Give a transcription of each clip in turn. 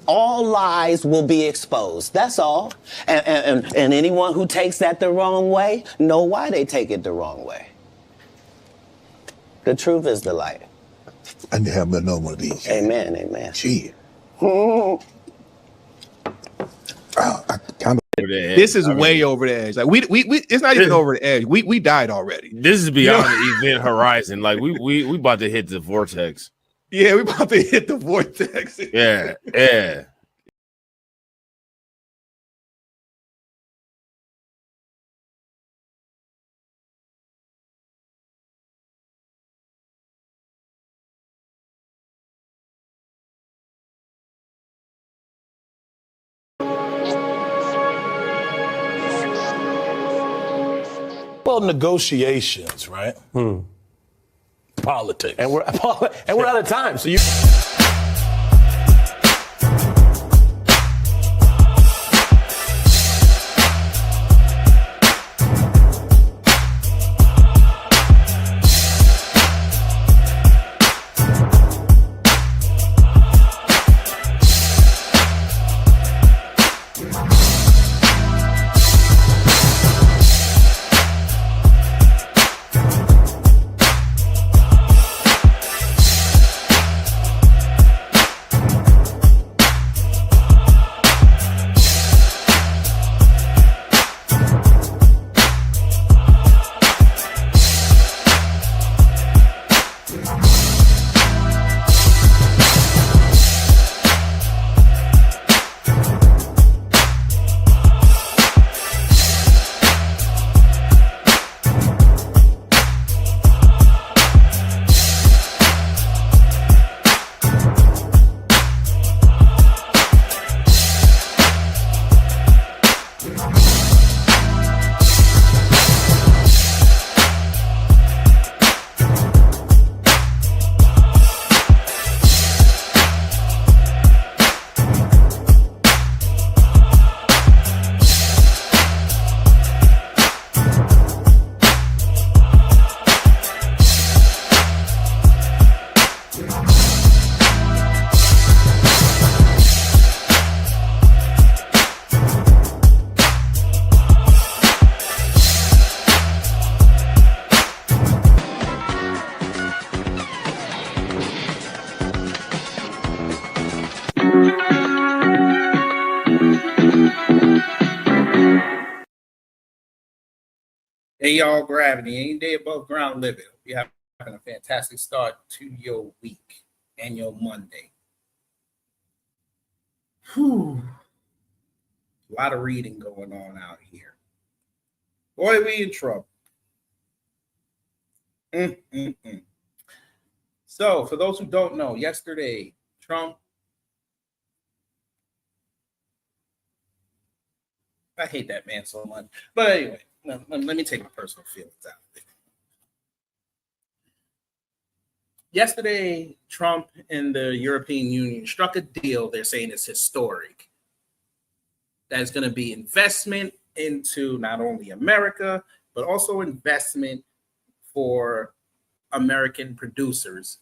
all lies will be exposed. That's all. And anyone who takes that the wrong way know why they take it the wrong way. The truth is the light. I need to have another one of these. Amen, amen. Gee. This is way over the edge. Like we it's not even over the edge. We died already. This is beyond the event horizon. Like we about to hit the vortex. Yeah, we about to hit the vortex. Yeah. Well, negotiations, right? Politics. And we're out of time. So you. Hey, y'all, Gravity. Any day above ground living. You're having a fantastic start to your week and your Monday. Whew. A lot of reading going on out here. Boy, we in trouble. So, for those who don't know, yesterday, Trump. I hate that man so much. But anyway. Let me take my personal feelings out of it. Yesterday, Trump and the European Union struck a deal they're saying is historic. That's going to be investment into not only America, but also investment for American producers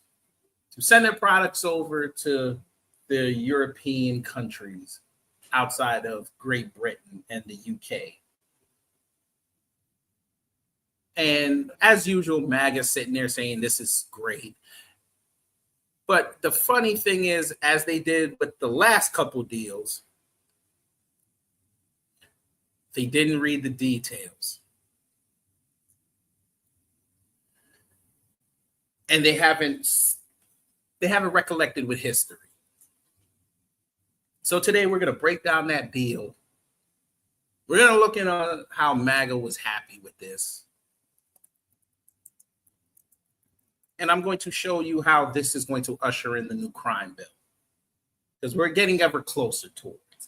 to send their products over to the European countries outside of Great Britain and the UK. And as usual, MAGA's sitting there saying this is great. But the funny thing is, as they did with the last couple deals, they didn't read the details. And they haven't recollected with history. So today we're going to break down that deal. We're going to look at how MAGA was happy with this. And I'm going to show you how this is going to usher in the new crime bill, because we're getting ever closer towards it.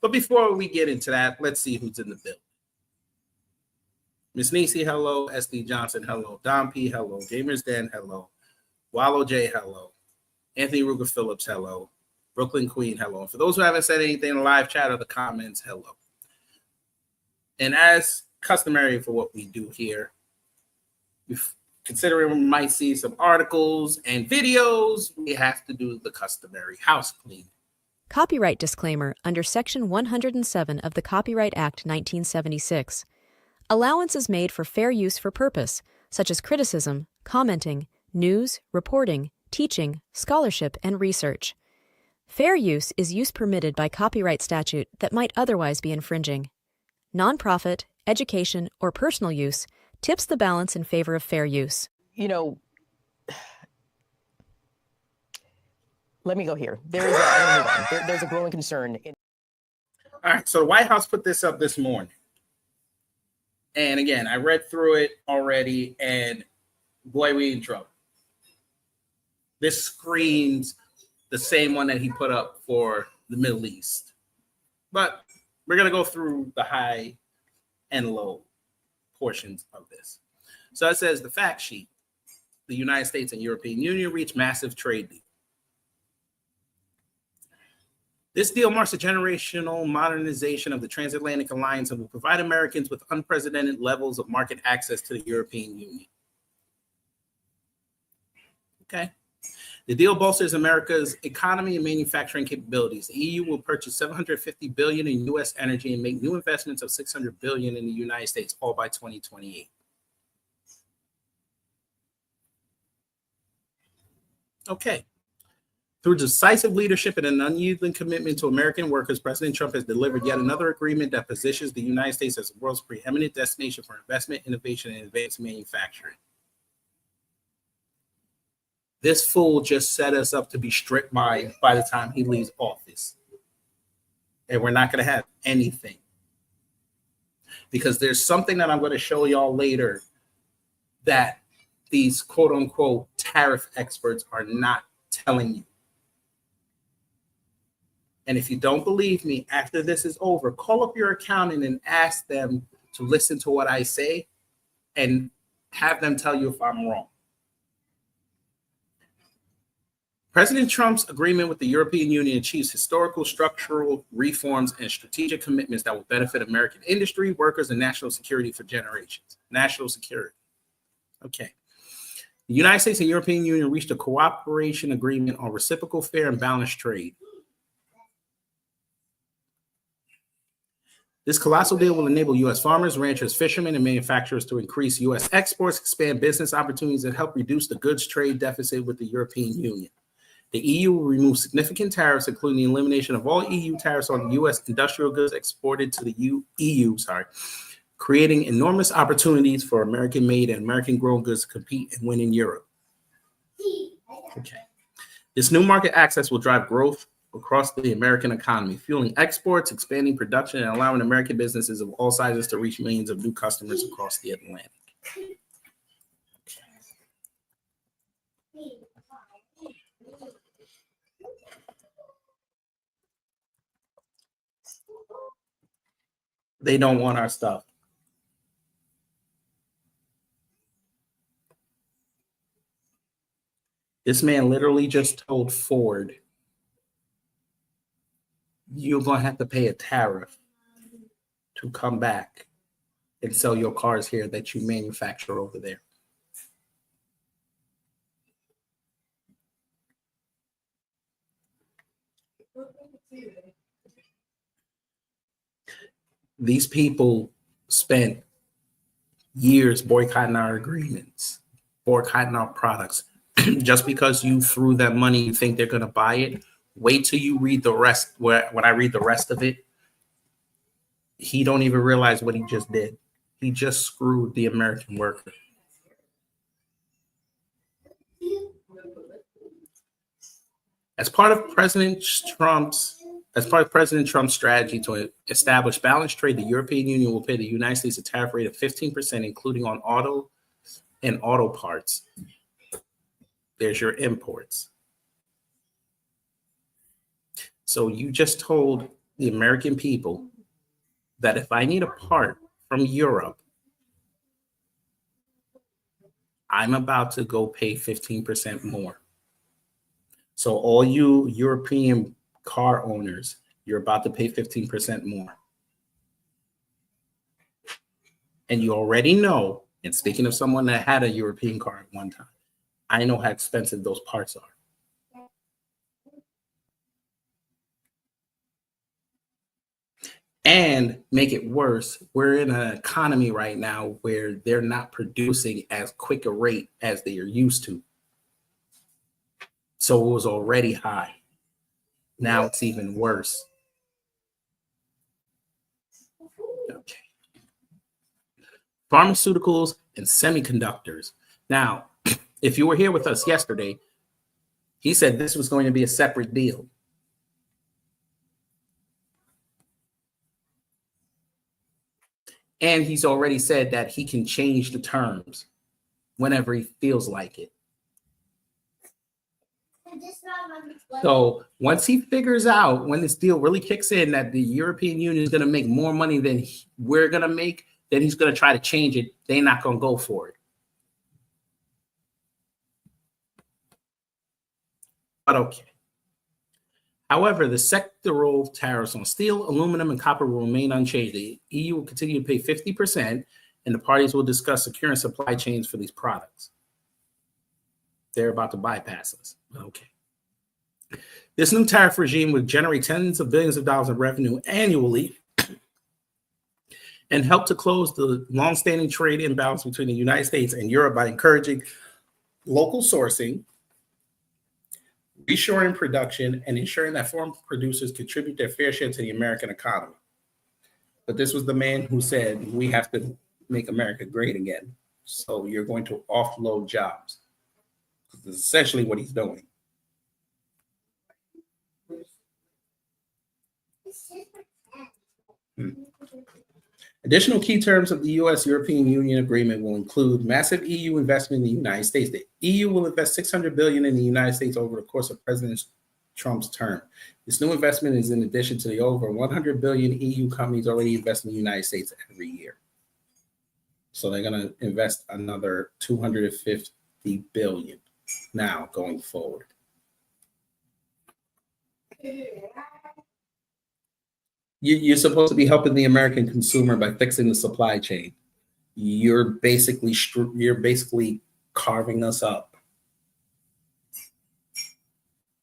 But before we get into that, let's see who's in the building. Miss Nisi, hello. SD Johnson, hello. Don P, hello. Gamers Den, hello. Wallow J, hello. Anthony Ruger Phillips, hello. Brooklyn Queen, hello. And for those who haven't said anything in the live chat or the comments, hello. And as customary for what we do here, considering we might see some articles and videos, we have to do the customary house cleaning. Copyright disclaimer under Section 107 of the Copyright Act 1976. Allowance is made for fair use for purpose, such as criticism, commenting, news, reporting, teaching, scholarship, and research. Fair use is use permitted by copyright statute that might otherwise be infringing. Nonprofit, education, or personal use tips the balance in favor of fair use. You know, let me go here. There's a growing concern. All right, so the White House put this up this morning. And again, I read through it already, and boy, we in trouble. This screams the same one that he put up for the Middle East. But we're going to go through the high and low portions of this. So it says the fact sheet. The United States and European Union reached massive trade deal. This deal marks a generational modernization of the transatlantic alliance and will provide Americans with unprecedented levels of market access to the European Union. Okay. The deal bolsters America's economy and manufacturing capabilities. The EU will purchase $750 billion in U.S. energy and make new investments of $600 billion in the United States, all by 2028. Okay. Through decisive leadership and an unyielding commitment to American workers, President Trump has delivered yet another agreement that positions the United States as the world's preeminent destination for investment, innovation, and advanced manufacturing. This fool just set us up to be stripped by the time he leaves office. And we're not going to have anything. Because there's something that I'm going to show y'all later that these quote unquote tariff experts are not telling you. And if you don't believe me, after this is over, call up your accountant and ask them to listen to what I say and have them tell you if I'm wrong. President Trump's agreement with the European Union achieves historical structural reforms and strategic commitments that will benefit American industry, workers, and national security for generations. National security. Okay. The United States and European Union reached a cooperation agreement on reciprocal, fair, and balanced trade. This colossal deal will enable U.S. farmers, ranchers, fishermen, and manufacturers to increase U.S. exports, expand business opportunities, and help reduce the goods trade deficit with the European Union. The EU will remove significant tariffs, including the elimination of all EU tariffs on U.S. industrial goods exported to the EU, creating enormous opportunities for American-made and American-grown goods to compete and win in Europe. Okay. This new market access will drive growth across the American economy, fueling exports, expanding production, and allowing American businesses of all sizes to reach millions of new customers across the Atlantic. They don't want our stuff. This man literally just told Ford, you're going to have to pay a tariff to come back and sell your cars here that you manufacture over there. These people spent years boycotting our agreements, boycotting our products. Just because you threw that money, you think they're going to buy it. Wait till you read the rest. When I read the rest of it, he don't even realize what he just did. He just screwed the American worker. As part of President Trump's strategy to establish balanced trade, the European Union will pay the United States a tariff rate of 15%, including on auto and auto parts. There's your imports. So you just told the American people that if I need a part from Europe, I'm about to go pay 15% more. So all you European car owners, you're about to pay 15% more. And you already know And speaking of someone that had a European car at one time, I know how expensive those parts are. And make it worse, we're in an economy right now where they're not producing as quick a rate as they are used to. So it was already high. Now it's even worse. Okay. Pharmaceuticals and semiconductors. Now, if you were here with us yesterday, he said this was going to be a separate deal. And he's already said that he can change the terms whenever he feels like it. So once he figures out, when this deal really kicks in, that the European Union is going to make more money than we're going to make, then he's going to try to change it. They're not going to go for it. But okay. However, the sectoral tariffs on steel, aluminum, and copper will remain unchanged. The EU will continue to pay 50%, and the parties will discuss securing supply chains for these products. They're about to bypass us. Okay. This new tariff regime would generate tens of billions of dollars in revenue annually and help to close the longstanding trade imbalance between the United States and Europe by encouraging local sourcing, reshoring production, and ensuring that foreign producers contribute their fair share to the American economy. But this was the man who said, we have to make America great again. So you're going to offload jobs. This is essentially what he's doing. Additional key terms of the U.S.-European Union agreement will include massive EU investment in the United States. The EU will invest $600 billion in the United States over the course of President Trump's term. This new investment is in addition to the over $100 billion EU companies already invest in the United States every year. So they're going to invest another $250 billion now going forward. You're supposed to be helping the American consumer by fixing the supply chain. You're basically carving us up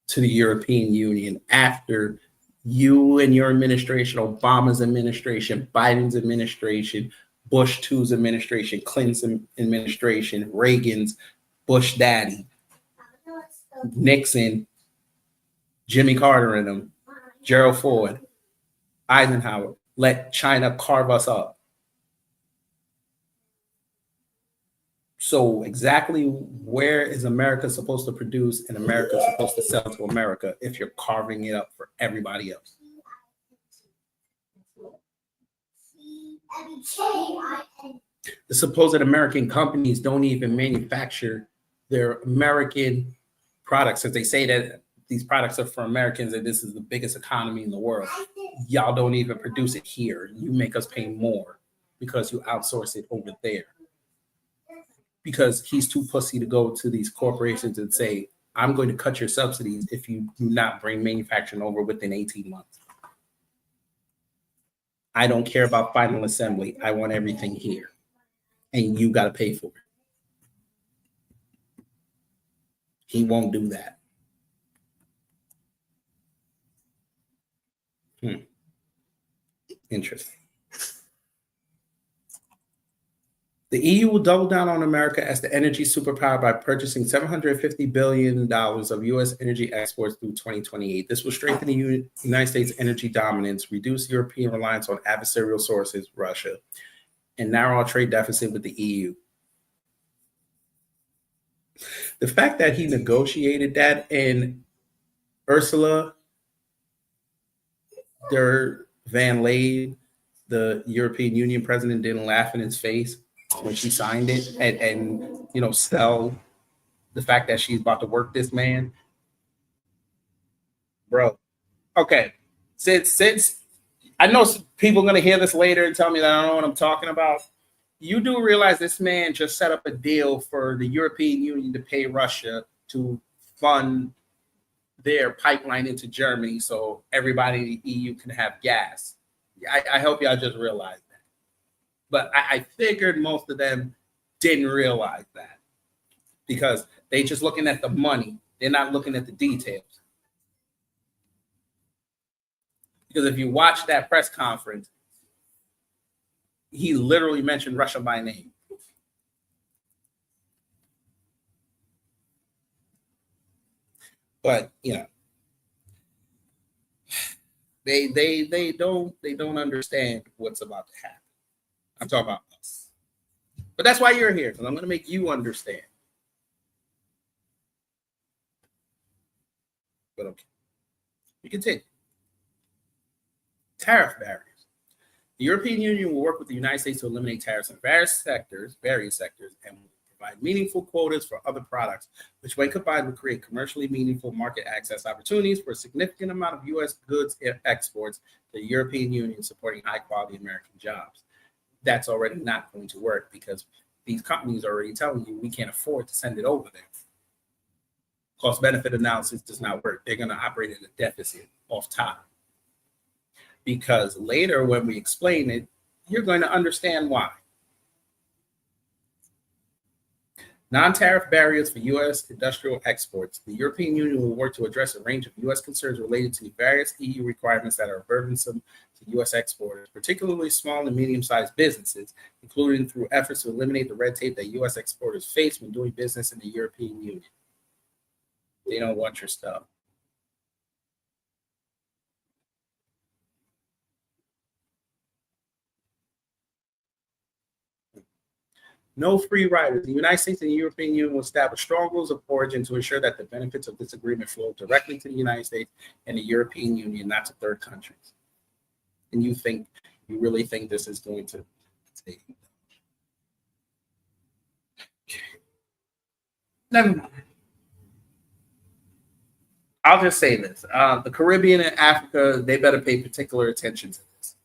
to the European Union after you and your administration, Obama's administration, Biden's administration, Bush 2's administration, Clinton's administration, Reagan's, Bush daddy, Nixon, Jimmy Carter and them, Gerald Ford, Eisenhower, let China carve us up. So exactly where is America supposed to produce and America supposed to sell to America if you're carving it up for everybody else? The supposed American companies don't even manufacture their American products, since they say that these products are for Americans and this is the biggest economy in the world. Y'all don't even produce it here. You make us pay more because you outsource it over there. Because he's too pussy to go to these corporations and say, I'm going to cut your subsidies if you do not bring manufacturing over within 18 months. I don't care about final assembly. I want everything here. And you got to pay for it. He won't do that. Interesting. The EU will double down on America as the energy superpower by purchasing $750 billion of U.S. energy exports through 2028. This will strengthen the United States' energy dominance, reduce European reliance on adversarial sources, Russia, and narrow our trade deficit with the EU. The fact that he negotiated that and Ursula der Van Leyen, the European Union president, didn't laugh in his face when she signed it and you know, sell the fact that she's about to work this man. Bro, okay, since I know people are going to hear this later and tell me that I don't know what I'm talking about, you do realize this man just set up a deal for the European Union to pay Russia to fund their pipeline into Germany so everybody in the EU can have gas. I hope y'all just realize that. But I figured most of them didn't realize that because they just looking at the money. They're not looking at the details. Because if you watch that press conference, he literally mentioned Russia by name. But they don't understand what's about to happen. I'm talking about us. But that's why you're here, because I'm going to make you understand. But okay. We continue. Tariff barriers. The European Union will work with the United States to eliminate tariffs in various sectors, and will provide meaningful quotas for other products, which when combined will create commercially meaningful market access opportunities for a significant amount of U.S. goods exports to the European Union, supporting high-quality American jobs. That's already not going to work because these companies are already telling you we can't afford to send it over there. Cost-benefit analysis does not work. They're going to operate at a deficit off top. Because later when we explain it, you're going to understand why. Non-tariff barriers for U.S. industrial exports. The European Union will work to address a range of U.S. concerns related to the various EU requirements that are burdensome to U.S. exporters, particularly small and medium-sized businesses, including through efforts to eliminate the red tape that U.S. exporters face when doing business in the European Union. They don't want your stuff. No free riders. The United States and the European Union will establish strong rules of origin to ensure that the benefits of this agreement flow directly to the United States and the European Union, not to third countries. And you really think this is going to take? Okay. Never mind. I'll just say this. The Caribbean and Africa, they better pay particular attention to this.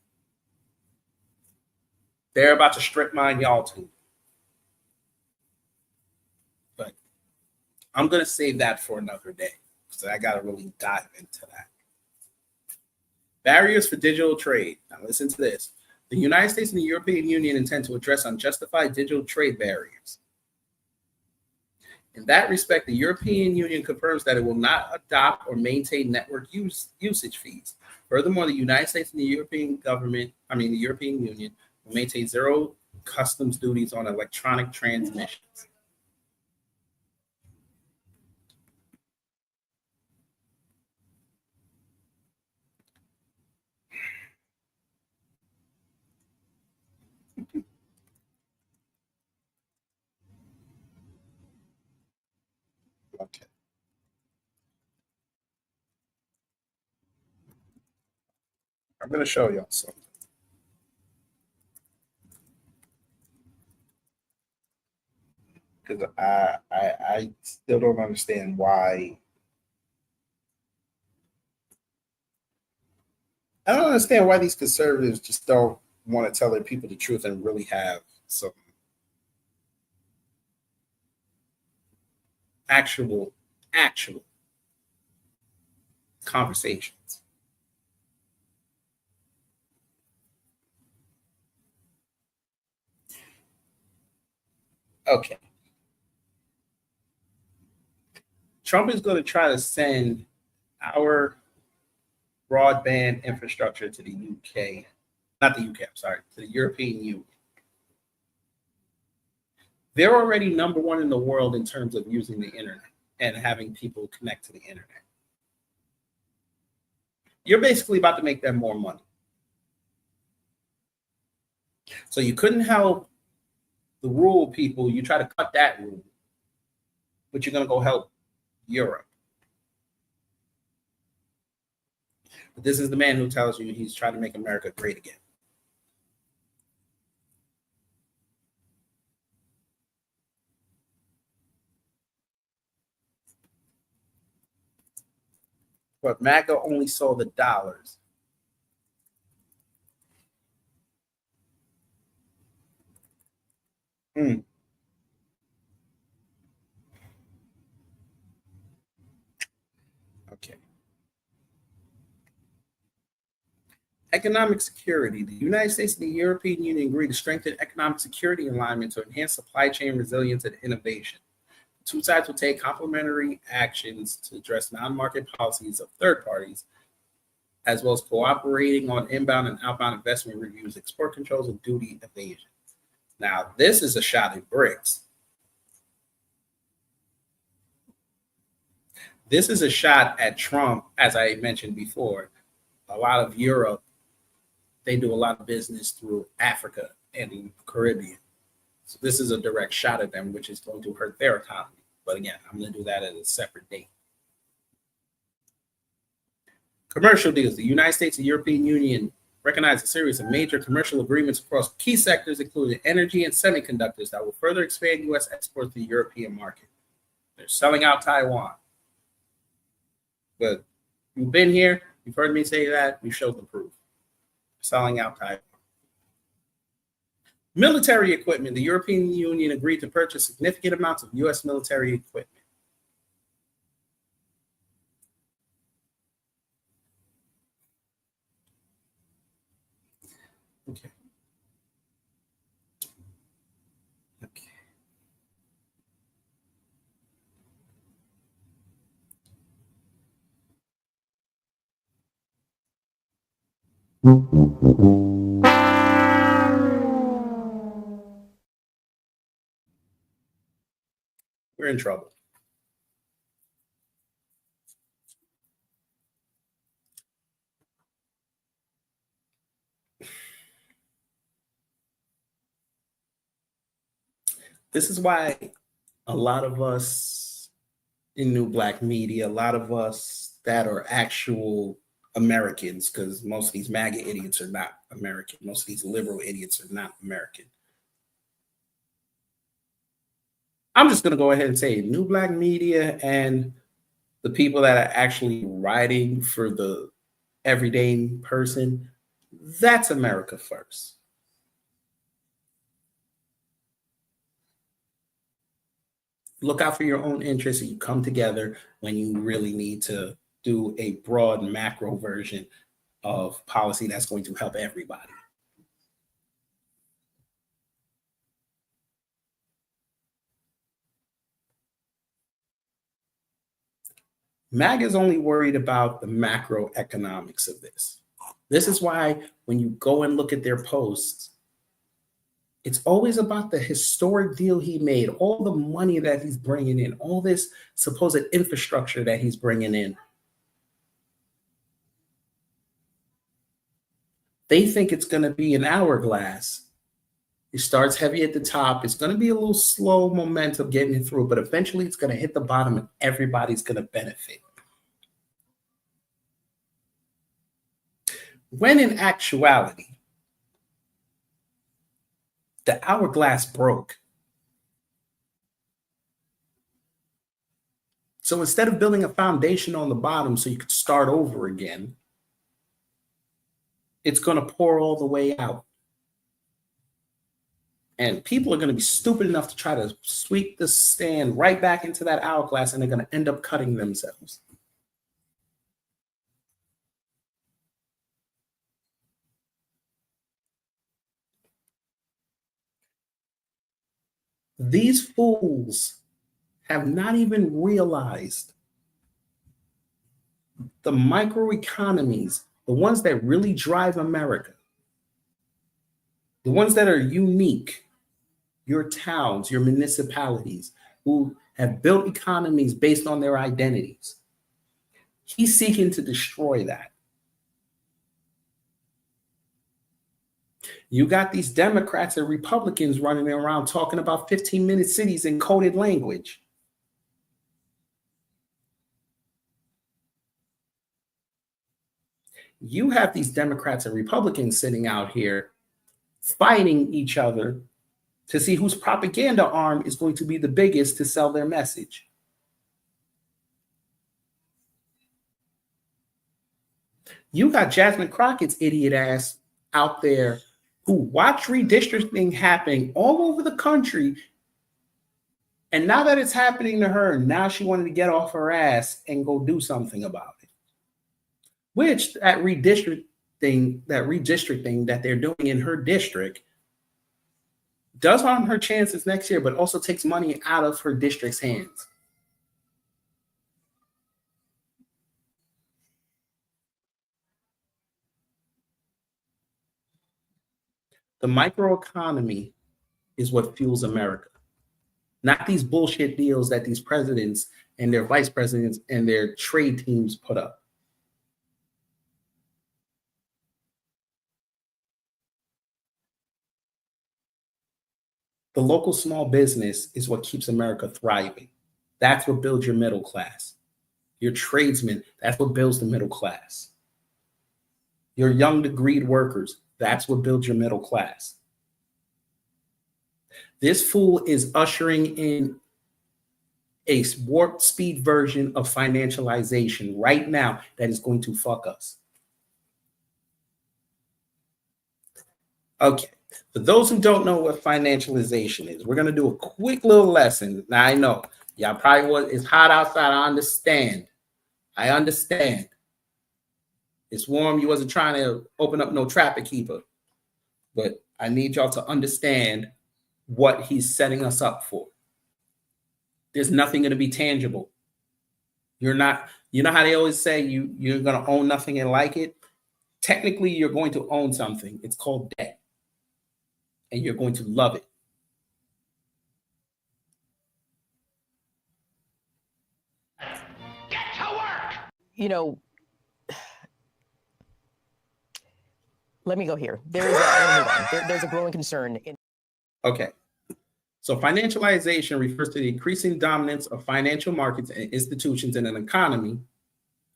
They're about to strip mine y'all too. But I'm going to save that for another day because I got to really dive into that. Barriers for digital trade. Now listen to this. The United States and the European Union intend to address unjustified digital trade barriers. In that respect, the European Union confirms that it will not adopt or maintain network usage fees. Furthermore, the United States and the European Union will maintain zero customs duties on electronic transmissions. Okay. I'm going to show y'all something. Because I still don't understand why. I don't understand why these conservatives just don't want to tell their people the truth and really have some actual conversations. Okay. Trump is going to try to send our broadband infrastructure to the UK. Not the UK, I'm sorry, to the European Union. They're already number one in the world in terms of using the internet and having people connect to the internet. You're basically about to make them more money. So you couldn't help the rural people. You try to cut that rule, but you're going to go help Europe. But this is the man who tells you he's trying to make America great again. But MAGA only saw the dollars. Okay. Economic security. The United States and the European Union agreed to strengthen economic security alignment to enhance supply chain resilience and innovation. The two sides will take complementary actions to address non-market policies of third parties, as well as cooperating on inbound and outbound investment reviews, export controls, and duty evasion. Now, this is a shot at BRICS. This is a shot at Trump, as I mentioned before. A lot of Europe, they do a lot of business through Africa and the Caribbean. So this is a direct shot at them, which is going to hurt their economy. But again, I'm going to do that at a separate date. Commercial deals. The United States and European Union recognize a series of major commercial agreements across key sectors, including energy and semiconductors, that will further expand U.S. exports to the European market. They're selling out Taiwan. But you've been here, you've heard me say that, we showed the proof. Selling out Taiwan. Military equipment. The European Union agreed to purchase significant amounts of U.S. military equipment. Okay. Okay. We're in trouble. This is why a lot of us in New Black media, a lot of us that are actual Americans, because most of these MAGA idiots are not American. Most of these liberal idiots are not American. I'm just going to go ahead and say New Black media and the people that are actually writing for the everyday person, that's America first. Look out for your own interests and you come together when you really need to do a broad macro version of policy that's going to help everybody. MAGA is only worried about the macroeconomics of this. This is why when you go and look at their posts, it's always about the historic deal he made, all the money that he's bringing in, all this supposed infrastructure that he's bringing in. They think it's going to be an hourglass. It starts heavy at the top. It's going to be a little slow momentum getting it through, but eventually it's going to hit the bottom and everybody's going to benefit. When in actuality, the hourglass broke. So instead of building a foundation on the bottom so you could start over again, it's going to pour all the way out. And people are going to be stupid enough to try to sweep the stand right back into that hourglass, and they're going to end up cutting themselves. These fools have not even realized the microeconomies, the ones that really drive America, the ones that are unique, your towns, your municipalities, who have built economies based on their identities. He's seeking to destroy that. You got these Democrats and Republicans running around talking about 15-minute cities in coded language. You have these Democrats and Republicans sitting out here fighting each other to see whose propaganda arm is going to be the biggest to sell their message. You got Jasmine Crockett's idiot ass out there who watch redistricting happening all over the country. And now that it's happening to her, now she wanted to get off her ass and go do something about it. Which that redistricting redistricting that they're doing in her district does harm her chances next year, but also takes money out of her district's hands. The microeconomy is what fuels America, not these bullshit deals that these presidents and their vice presidents and their trade teams put up. The local small business is what keeps America thriving. That's what builds your middle class. Your tradesmen, that's what builds the middle class. Your young degreed workers, that's what builds your middle class. This fool is ushering in a warp speed version of financialization right now that is going to fuck us. Okay, for those who don't know what financialization is, we're going to do a quick little lesson. Now, I know y'all probably it's hot outside. I understand. It's warm. You wasn't trying to open up no traffic keeper. But I need y'all to understand what he's setting us up for. There's nothing going to be tangible. You're not, you know how they always say you're going to own nothing and like it? Technically, you're going to own something. It's called debt. And you're going to love it. Get to work! You know, let me go here. There's a growing concern. Okay. So financialization refers to the increasing dominance of financial markets and institutions in an economy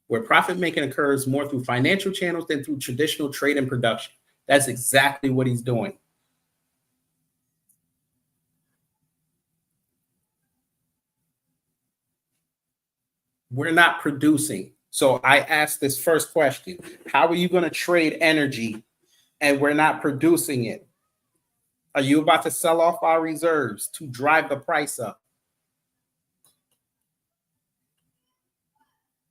where profit making occurs more through financial channels than through traditional trade and production. That's exactly what he's doing. We're not producing. So I asked this first question: how are you going to trade energy and we're not producing it? Are you about to sell off our reserves to drive the price up?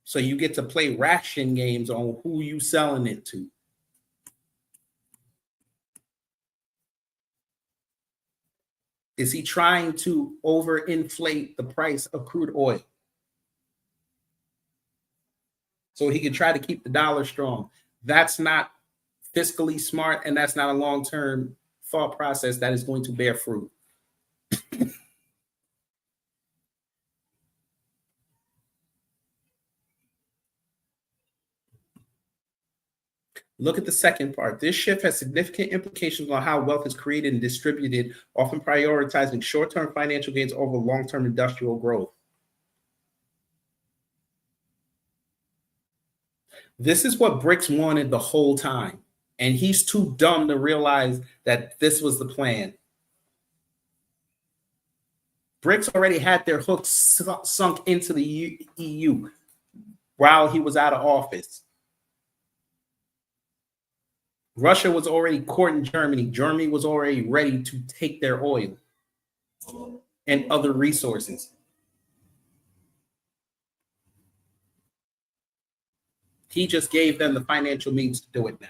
So you get to play ration games on who you selling it to. Is he trying to overinflate the price of crude oil so he can try to keep the dollar strong? That's not fiscally smart, and that's not a long-term thought process that is going to bear fruit. Look at the second part. This shift has significant implications on how wealth is created and distributed, often prioritizing short-term financial gains over long-term industrial growth. This is what BRICS wanted the whole time, and he's too dumb to realize that this was the plan. BRICS already had their hooks sunk into the EU while he was out of office. Russia was already courting Germany. Germany was already ready to take their oil and other resources. He just gave them the financial means to do it now.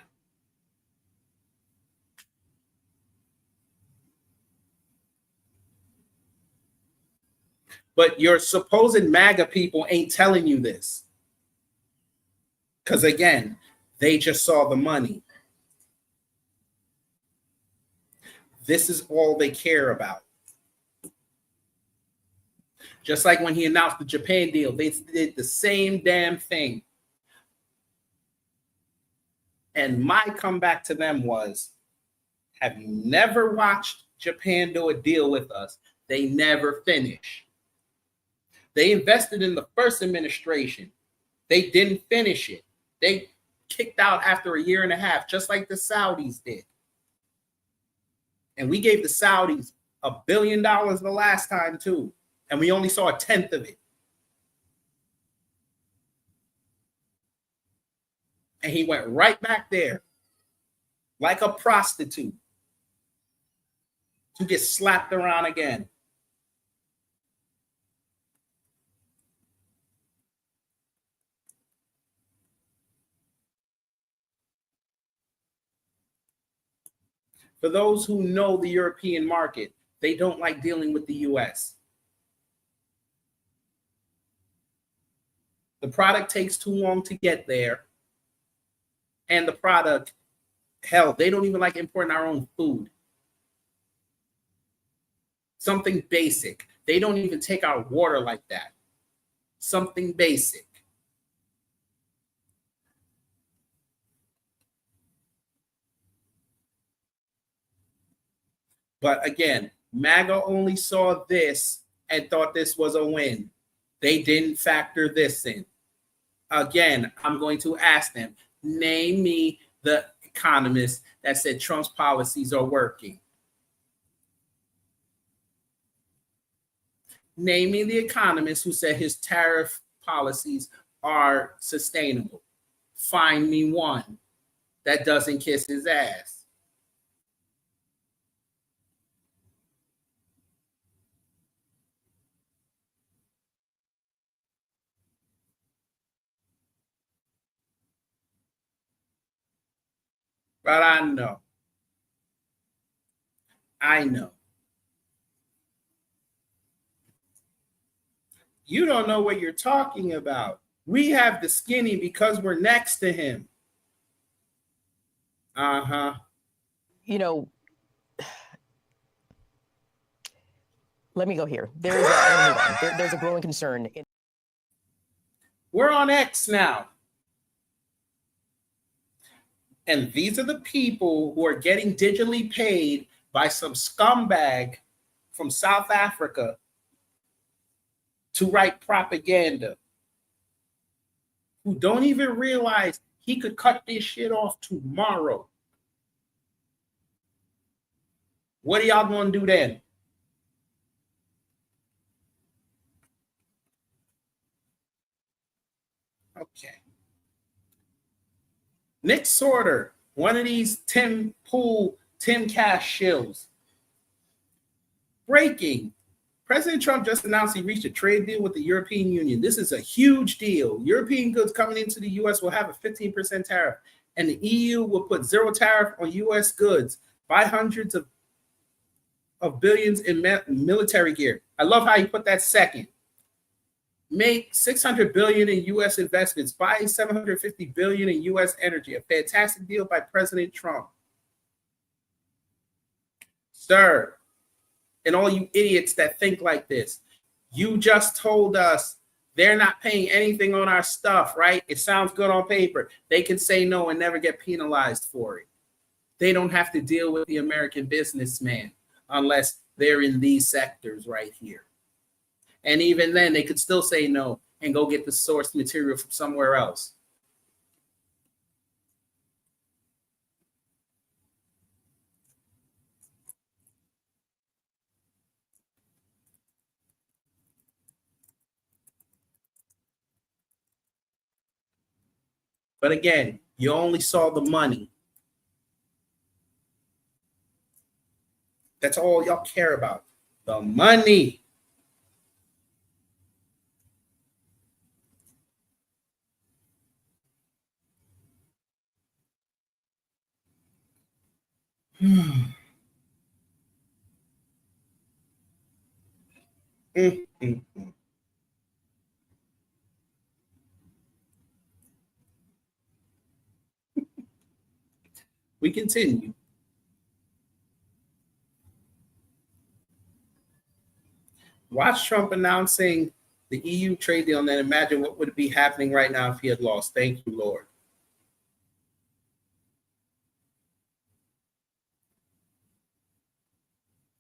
But your supposed MAGA people ain't telling you this. Because again, they just saw the money. This is all they care about. Just like when he announced the Japan deal, they did the same damn thing. And my comeback to them was, have you never watched Japan do a deal with us? They never finish. They invested in the first administration. They didn't finish it. They kicked out after a year and a half, just like the Saudis did. And we gave the Saudis $1 billion the last time too. And we only saw 1/10 of it. And he went right back there like a prostitute to get slapped around again. For those who know the European market, they don't like dealing with the US. The product takes too long to get there. And the product, hell, they don't even like importing our own food. Something basic. They don't even take our water like that. Something basic. But again, MAGA only saw this and thought this was a win. They didn't factor this in. Again, I'm going to ask them, name me the economist that said Trump's policies are working. Name me the economist who said his tariff policies are sustainable. Find me one that doesn't kiss his ass. But I know. You don't know what you're talking about. We have the skinny because we're next to him. You know, let me go here. I'm gonna move on. There's a growing concern. We're on X now. And these are the people who are getting digitally paid by some scumbag from South Africa to write propaganda, who don't even realize he could cut this shit off tomorrow. What are y'all going to do then? Okay. Nick Sorter, one of these Tim Cash shills. Breaking. President Trump just announced he reached a trade deal with the European Union. This is a huge deal. European goods coming into the U.S. will have a 15% tariff, and the EU will put zero tariff on U.S. goods, buy hundreds of billions in military gear. I love how you put that second. Make $600 billion in U.S. investments, buy $750 billion in U.S. energy. A fantastic deal by President Trump. Sir, and all you idiots that think like this, you just told us they're not paying anything on our stuff, right? It sounds good on paper. They can say no and never get penalized for it. They don't have to deal with the American businessman unless they're in these sectors right here. And even then, they could still say no and go get the source material from somewhere else. But again, you only saw the money. That's all y'all care about. The money. We continue. Watch Trump announcing the EU trade deal and then imagine what would be happening right now if he had lost. Thank you, Lord.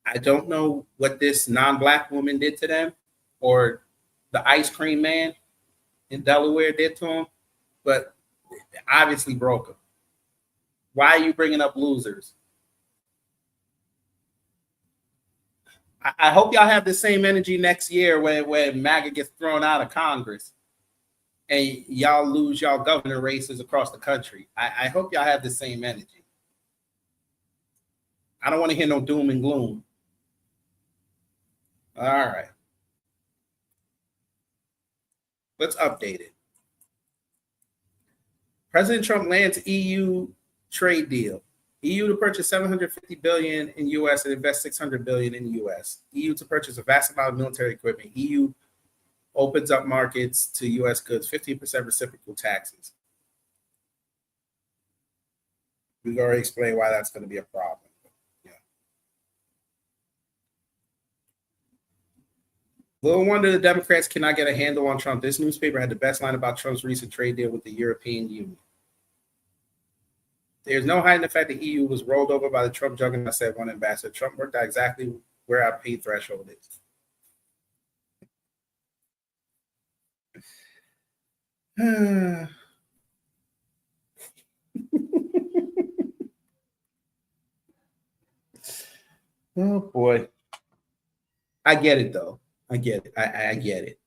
I don't know what this non-black woman did to them or the ice cream man in Delaware did to him, but obviously broke him. Why are you bringing up losers? I hope y'all have the same energy next year when MAGA gets thrown out of Congress and y'all lose y'all governor races across the country. I hope y'all have the same energy. I don't want to hear no doom and gloom. All right. Let's update it. President Trump lands EU trade deal. EU to purchase 750 billion in US and invest 600 billion in US. EU to purchase a vast amount of military equipment. EU opens up markets to US goods, 15% reciprocal taxes. We've already explained why that's going to be a problem. Yeah. Little wonder the Democrats cannot get a handle on Trump. This newspaper had the best line about Trump's recent trade deal with the European Union. There's no hiding the fact the EU was rolled over by the Trump juggernaut, said one ambassador. Trump worked out exactly where our pay threshold is. Oh boy. I get it though. I get it. I get it.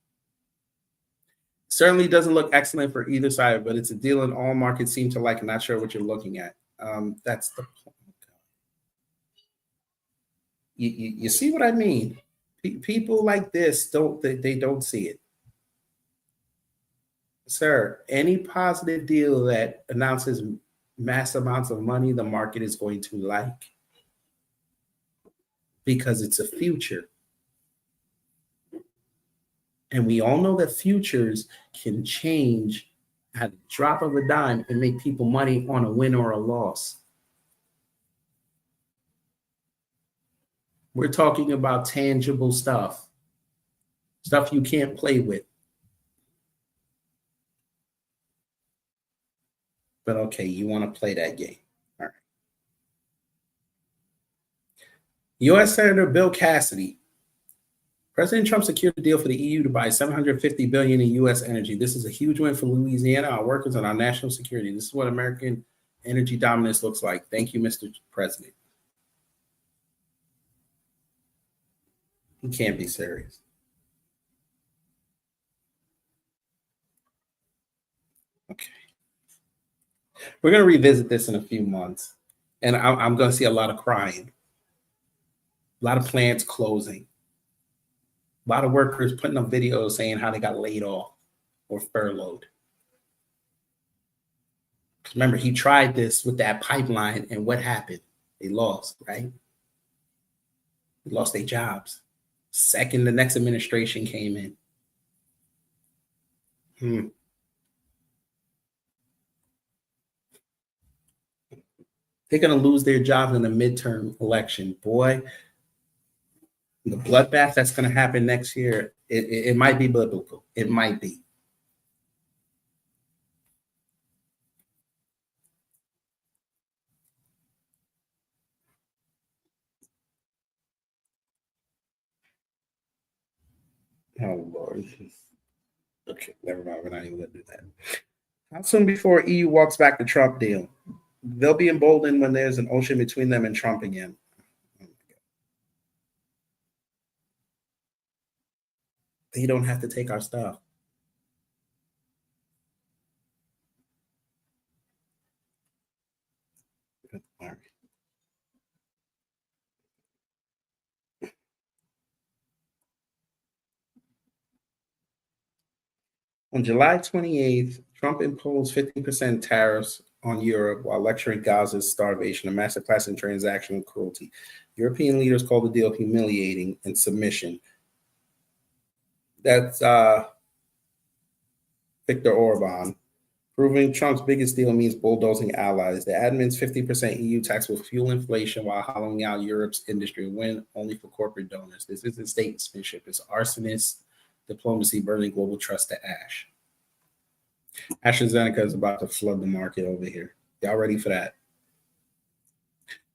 Certainly doesn't look excellent for either side, but it's a deal in all markets seem to like. I'm not sure what you're looking at. That's the point. You see what I mean? People like this they don't see it. Sir, any positive deal that announces mass amounts of money, the market is going to like, because it's a future. And we all know that futures can change at the drop of a dime and make people money on a win or a loss. We're talking about tangible stuff you can't play with. But okay, you want to play that game. All right. U.S. Senator Bill Cassidy. President Trump secured a deal for the EU to buy $750 billion in U.S. energy. This is a huge win for Louisiana, our workers, and our national security. This is what American energy dominance looks like. Thank you, Mr. President. He can't be serious. Okay. We're going to revisit this in a few months, and I'm going to see a lot of crying, a lot of plants closing, a lot of workers putting up videos saying how they got laid off or furloughed. Remember, he tried this with that pipeline, and what happened? They lost, right? They lost their jobs. Second, the next administration came in. They're going to lose their jobs in the midterm election. Boy, the bloodbath that's going to happen next year, it might be biblical. It might be. Oh, Lord. Okay, never mind. We're not even going to do that. How soon before EU walks back the Trump deal? They'll be emboldened when there's an ocean between them and Trump again. They don't have to take our stuff. All right. On July 28th, Trump imposed 50% tariffs on Europe while lecturing Gaza's starvation, a masterclass in transactional cruelty. European leaders called the deal humiliating and submission. That's Viktor Orban. Proving Trump's biggest deal means bulldozing allies. The admin's 50% EU tax will fuel inflation while hollowing out Europe's industry, a win only for corporate donors. This isn't statesmanship. It's arsonist diplomacy burning global trust to ash. AstraZeneca is about to flood the market over here. Y'all ready for that?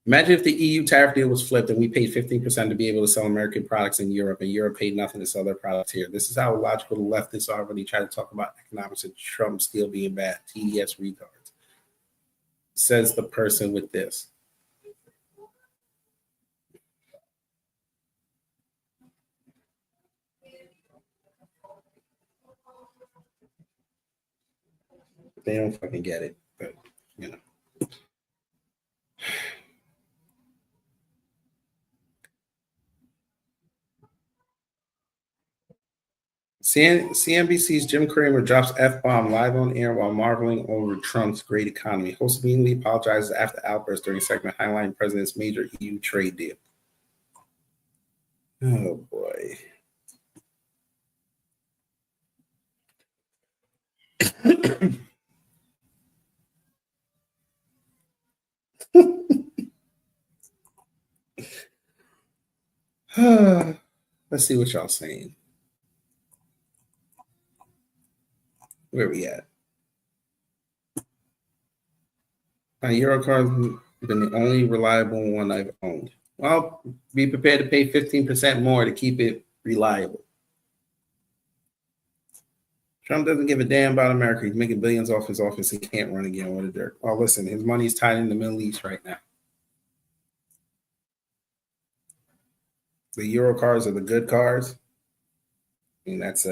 Imagine if the EU tariff deal was flipped and we paid 15% to be able to sell American products in Europe, and Europe paid nothing to sell their products here. This is how illogical the leftists are when they try to talk about economics and Trump's deal being bad. TDS retards. Says the person with this. They don't fucking get it, but you know. CNBC's Jim Cramer drops F-bomb live on air while marveling over Trump's great economy. Host immediately apologizes after outburst during segment highlighting president's major EU trade deal. Oh, boy. Let's see what y'all saying. Where we at? My Eurocard's been the only reliable one I've owned. Well, be prepared to pay 15% more to keep it reliable. Trump doesn't give a damn about America. He's making billions off his office. He can't run again. What a dirt. Well, listen, his money's tied in the Middle East right now. The Euro cars are the good cars. I mean, that's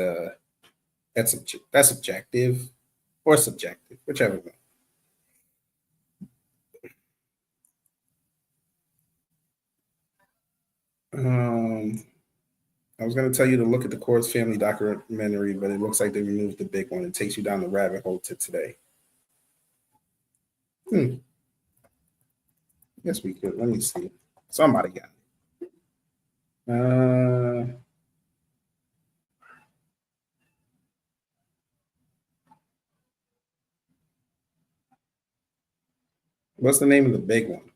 objective or subjective, whichever one. I was going to tell you to look at the Quartz family documentary, but it looks like they removed the big one. It takes you down the rabbit hole to today. Yes, we could. Let me see. Somebody got it. What's the name of the big one?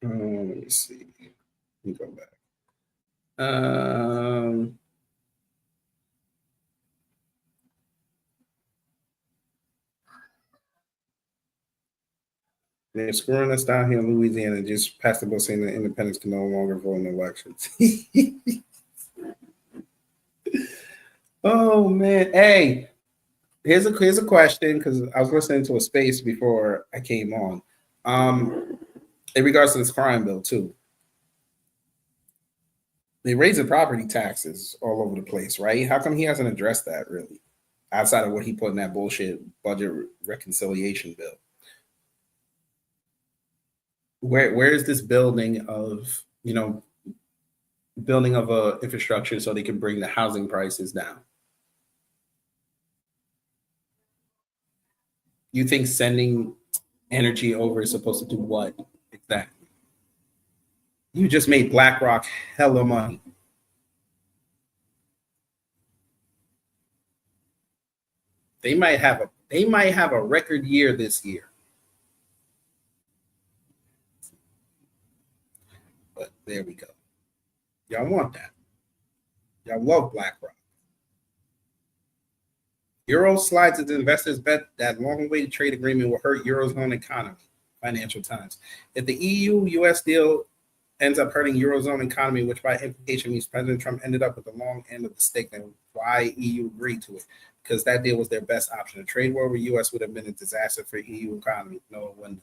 Let me see. Let me go back. They're screwing us down here in Louisiana. Just passed the bill saying that independents can no longer vote in elections. Oh man! Hey, here's a question because I was listening to a space before I came on. In regards to this crime bill too, they raising property taxes all over the place, right? How come he hasn't addressed that really, outside of what he put in that bullshit budget reconciliation bill? Where is this building of infrastructure so they can bring the housing prices down? You think sending energy over is supposed to do what exactly? You just made BlackRock hella money. They might have a record year this year. But there we go. Y'all want that. Y'all love BlackRock. Euro slides as investors bet that long-awaited trade agreement will hurt Eurozone economy. Financial Times. If the EU-US deal ends up hurting Eurozone economy, which by implication means President Trump ended up with the long end of the stick, then why EU agreed to it? Because that deal was their best option. A trade war with US would have been a disaster for EU economy. No, it wouldn't.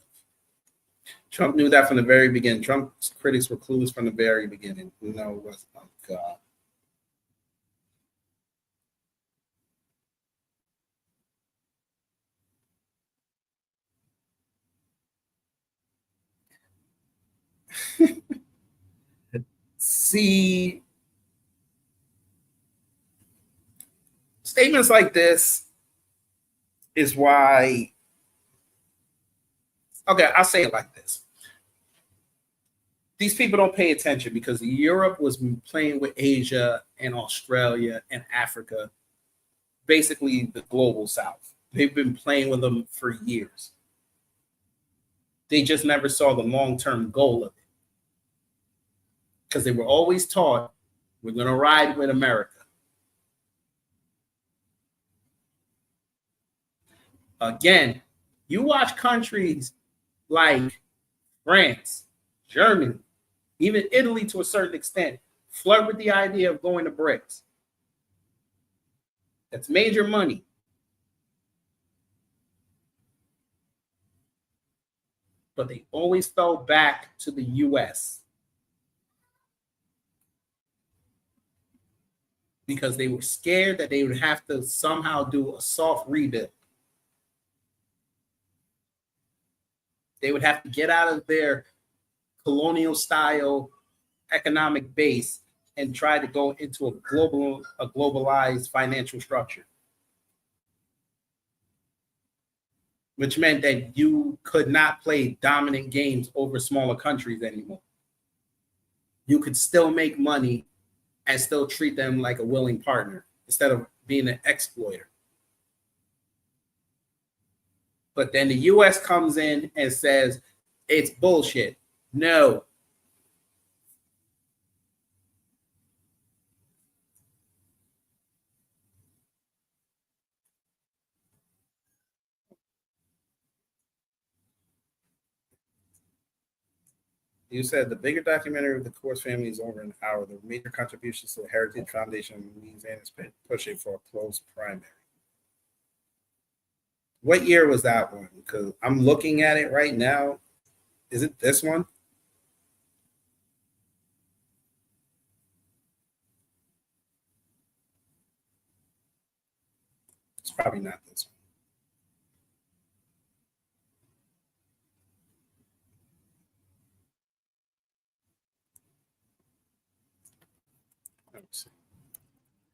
Trump knew that from the very beginning. Trump's critics were clueless from the very beginning. No, it wasn't. Oh, God. See, statements like this is why. Okay, I'll say it like this. These people don't pay attention because Europe was playing with Asia and Australia and Africa, basically the global south. They've been playing with them for years. They just never saw the long-term goal of it. Because they were always taught, we're going to ride with America. Again, you watch countries like France, Germany, even Italy to a certain extent, flirt with the idea of going to BRICS. That's major money. But they always fell back to the US because they were scared that they would have to somehow do a soft rebuild. They would have to get out of their colonial style economic base and try to go into a globalized financial structure, which meant that you could not play dominant games over smaller countries anymore. You could still make money and still treat them like a willing partner instead of being an exploiter. But then the US comes in and says, it's bullshit. No. You said the bigger documentary of the Course family is over an hour. The major contributions to the Heritage Foundation means and is pushing for a close primary. What year was that one? Because I'm looking at it right now. Is it this one? It's probably not this one. Let's see.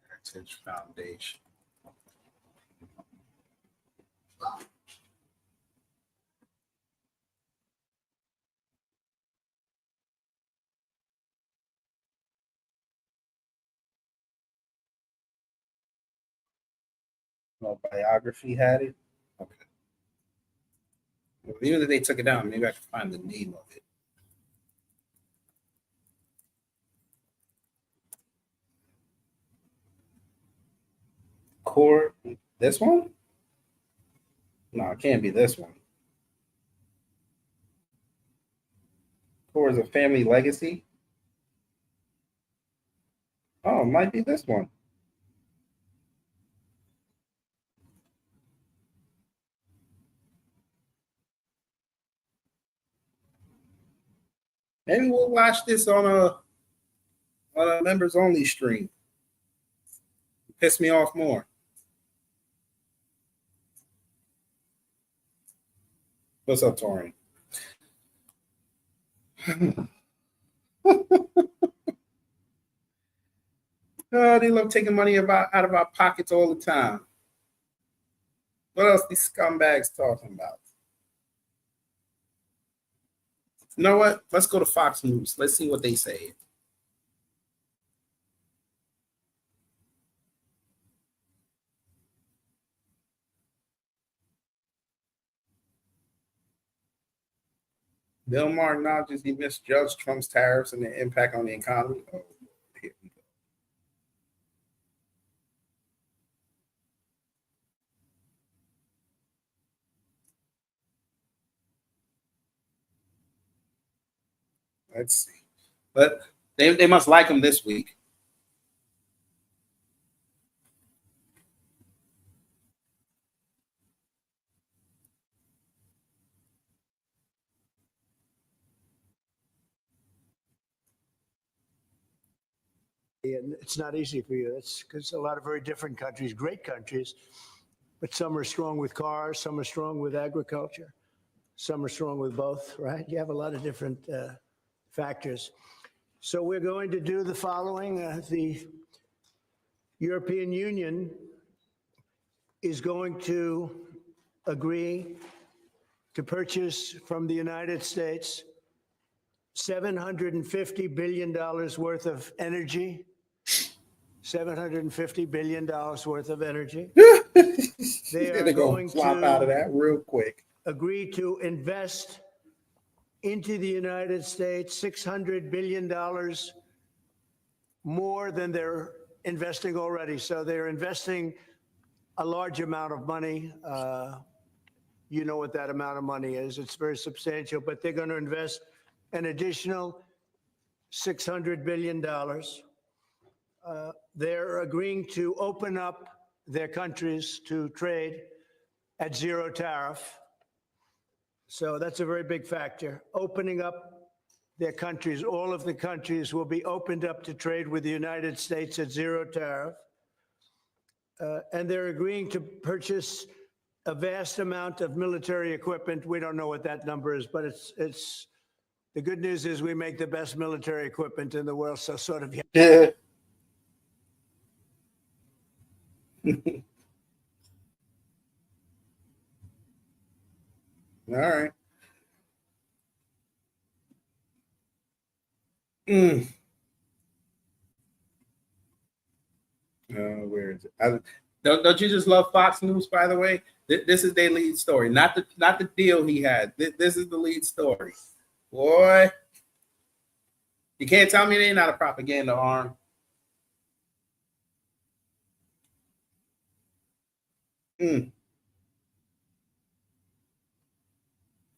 Heritage Foundation. No biography had it. Okay. Well, even if they took it down, maybe I can find the name of it. Core, this one? No, it can't be this one. Core is a family legacy. Oh, it might be this one. Maybe we'll watch this on a members only stream. Piss me off more. What's up, Torian? Oh, they love taking money out of our pockets all the time. What else these scumbags talking about? You know what? Let's go to Fox News. Let's see what they say. Bill Maher acknowledges he misjudged Trump's tariffs and the impact on the economy. Oh, here we go. Let's see. But they must like him this week. And it's not easy for you. It's because a lot of very different countries, great countries, but some are strong with cars, some are strong with agriculture, some are strong with both, right? You have a lot of different factors. So we're going to do the following. The European Union is going to agree to purchase from the United States $750 billion worth of energy. $750 billion worth of energy. They are going to flop out of that real quick. Agree to invest into the United States $600 billion more than they're investing already. So they're investing a large amount of money. You know what that amount of money is. It's very substantial, but they're going to invest an additional $600 billion. They're agreeing to open up their countries to trade at zero tariff. So that's a very big factor. Opening up their countries, all of the countries will be opened up to trade with the United States at zero tariff. And they're agreeing to purchase a vast amount of military equipment. We don't know what that number is, but it's the good news is we make the best military equipment in the world. So sort of. Yeah. All right. Where is it? Don't you just love Fox News? By the way, this is their lead story, not the deal he had. This is the lead story. Boy, you can't tell me they're not a propaganda arm.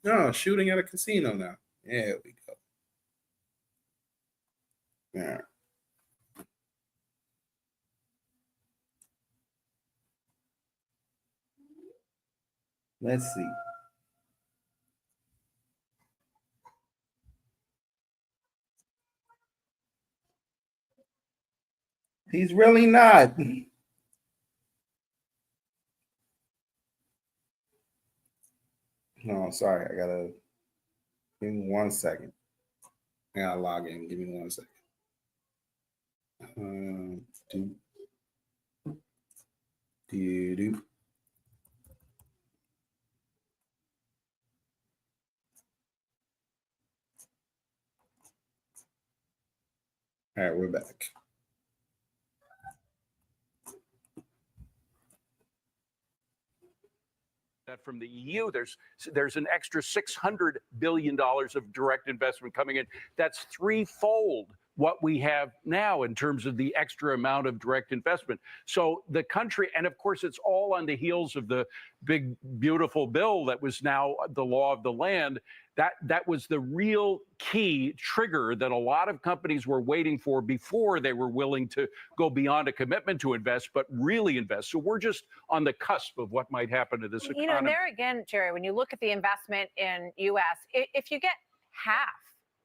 No, shooting at a casino now. There we go. All right. Let's see. He's really not. No, sorry. I gotta give me 1 second. I gotta log in. Give me 1 second. All right, we're back. That from the EU, there's an extra $600 billion of direct investment coming in. That's threefold what we have now in terms of the extra amount of direct investment. So the country, and of course, it's all on the heels of the big, beautiful bill that was now the law of the land. That was the real key trigger that a lot of companies were waiting for before they were willing to go beyond a commitment to invest, but really invest. So we're just on the cusp of what might happen to this economy. You know, there again, Jerry, when you look at the investment in U.S., if you get half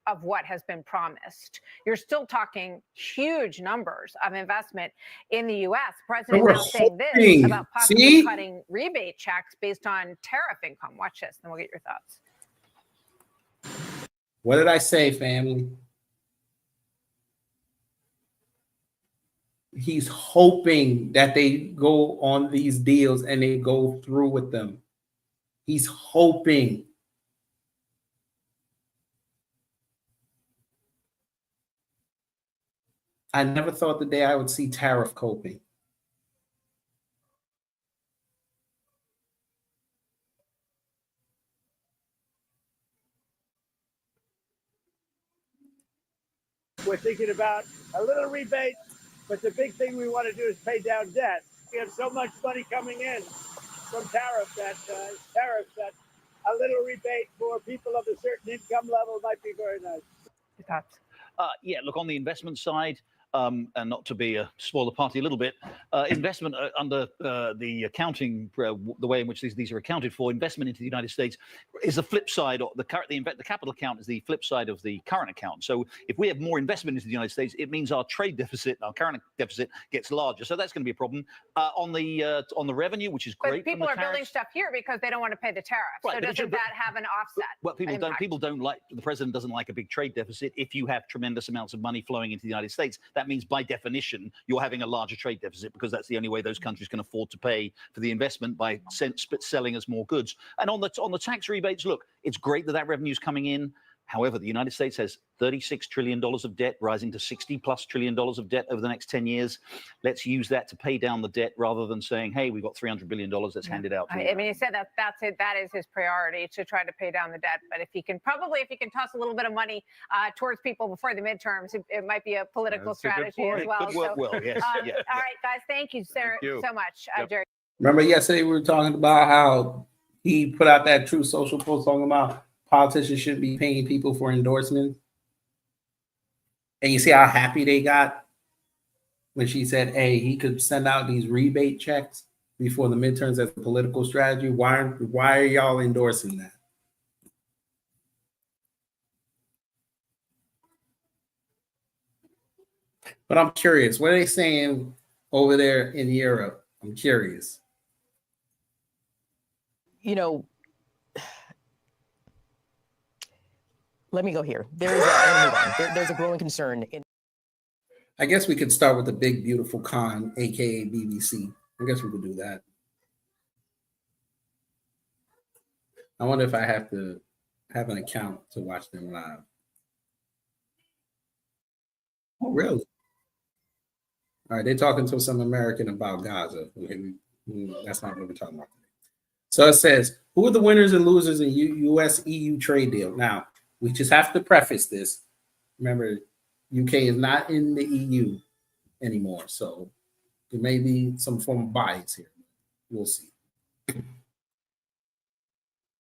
of what has been promised, you're still talking huge numbers of investment in the U.S. President now saying this about possibly cutting rebate checks based on tariff income. Watch this, and then we'll get your thoughts. What did I say, family? He's hoping that they go on these deals and they go through with them. He's hoping. I never thought the day I would see tariff coping. We're thinking about a little rebate, but the big thing we want to do is pay down debt. We have so much money coming in from tariffs that a little rebate for people of a certain income level might be very nice. Your thoughts? Yeah, look, on the investment side, and not to spoil the party a little bit, investment under the accounting, the way in which these are accounted for, investment into the United States is the flip side. The capital account is the flip side of the current account. So if we have more investment into the United States, it means our trade deficit, our current deficit, gets larger. So that's going to be a problem. On the revenue, which is great. But people are building stuff here because they don't want to pay the tariff. Right, so doesn't that have an offset? Well, people don't like, the president doesn't like a big trade deficit. If you have tremendous amounts of money flowing into the United States, that means by definition you're having a larger trade deficit, because that's the only way those countries can afford to pay for the investment, by selling us more goods. And on the tax rebates, look, it's great that revenue is coming in. However, the United States has $36 trillion of debt, rising to $60+ trillion of debt over the next 10 years. Let's use that to pay down the debt rather than saying, hey, we've got $300 billion, let's hand it out. I mean, he said that's it. That is his priority, to try to pay down the debt. But if he can toss a little bit of money towards people before the midterms, it might be a political strategy as well. Could work well, yes. All right, guys, thank you, sir, so much, Jerry. Remember yesterday we were talking about how he put out that True Social post talking about politicians shouldn't be paying people for endorsements. And you see how happy they got when she said, hey, he could send out these rebate checks before the midterms as a political strategy. Why are y'all endorsing that? But I'm curious, what are they saying over there in Europe? I'm curious. you know, let me go here. There's a growing concern. I guess we could start with the big, beautiful con, aka BBC. I guess we could do that. I wonder if I have to have an account to watch them live. Oh, really? All right, they're talking to some American about Gaza. That's not what we're talking about today. So it says, who are the winners and losers in U.S.-EU trade deal? Now, we just have to preface this. Remember, UK is not in the EU anymore, so there may be some form of bias here. We'll see.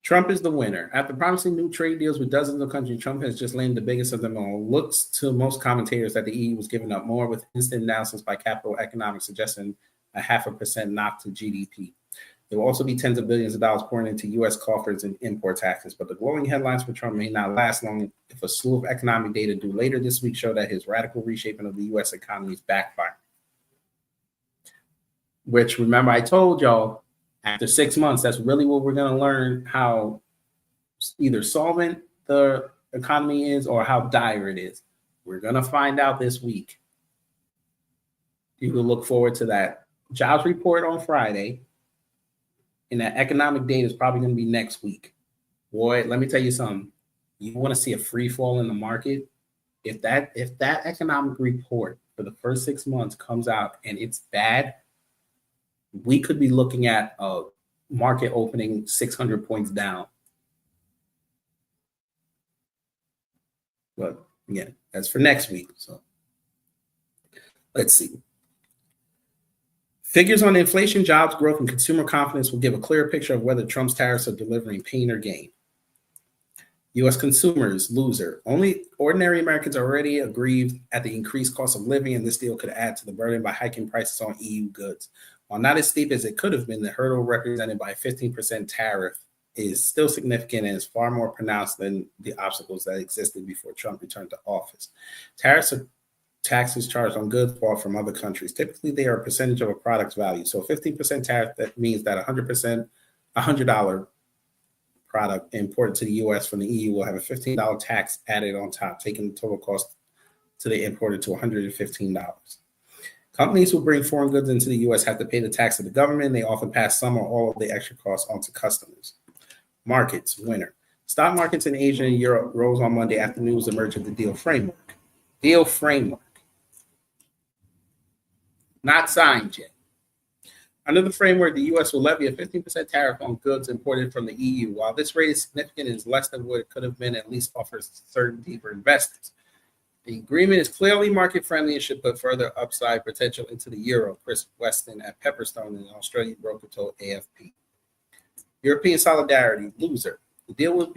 Trump is the winner. After promising new trade deals with dozens of countries, Trump has just landed the biggest of them all. Looks to most commentators that the EU was giving up more, with instant announcements by Capital Economics suggesting a 0.5% knock to GDP. There will also be tens of billions of dollars pouring into U.S. coffers and import taxes, but the glowing headlines for Trump may not last long if a slew of economic data due later this week show that his radical reshaping of the U.S. economy is backfiring. Which, remember, I told y'all, after 6 months, that's really what we're going to learn, how either solvent the economy is or how dire it is. We're going to find out this week. You can look forward to that jobs report on Friday. And that economic data is probably going to be next week. Boy, let me tell you something. You want to see a free fall in the market? If that economic report for the first 6 months comes out and it's bad, we could be looking at a market opening 600 points down. But again, that's for next week. So let's see. Figures on inflation, jobs growth, and consumer confidence will give a clearer picture of whether Trump's tariffs are delivering pain or gain. U.S. consumers, loser. Only ordinary Americans are already aggrieved at the increased cost of living, and this deal could add to the burden by hiking prices on EU goods. While not as steep as it could have been, the hurdle represented by a 15% tariff is still significant and is far more pronounced than the obstacles that existed before Trump returned to office. Tariffs are taxes charged on goods bought from other countries. Typically, they are a percentage of a product's value. So a 15% tariff, that means that $100 product imported to the U.S. from the EU will have a $15 tax added on top, taking the total cost to the importer to $115. Companies who bring foreign goods into the U.S. have to pay the tax to the government. They often pass some or all of the extra costs on to customers. Markets, winner. Stock markets in Asia and Europe rose on Monday after news emerged of the deal framework. Deal framework. Not signed yet. Under the framework, the U.S. will levy a 15% tariff on goods imported from the EU. While this rate is significant and is less than what it could have been, at least offers certainty for investors. The agreement is clearly market-friendly and should put further upside potential into the euro, Chris Weston at Pepperstone, an Australian broker, told AFP. European solidarity, loser. The deal will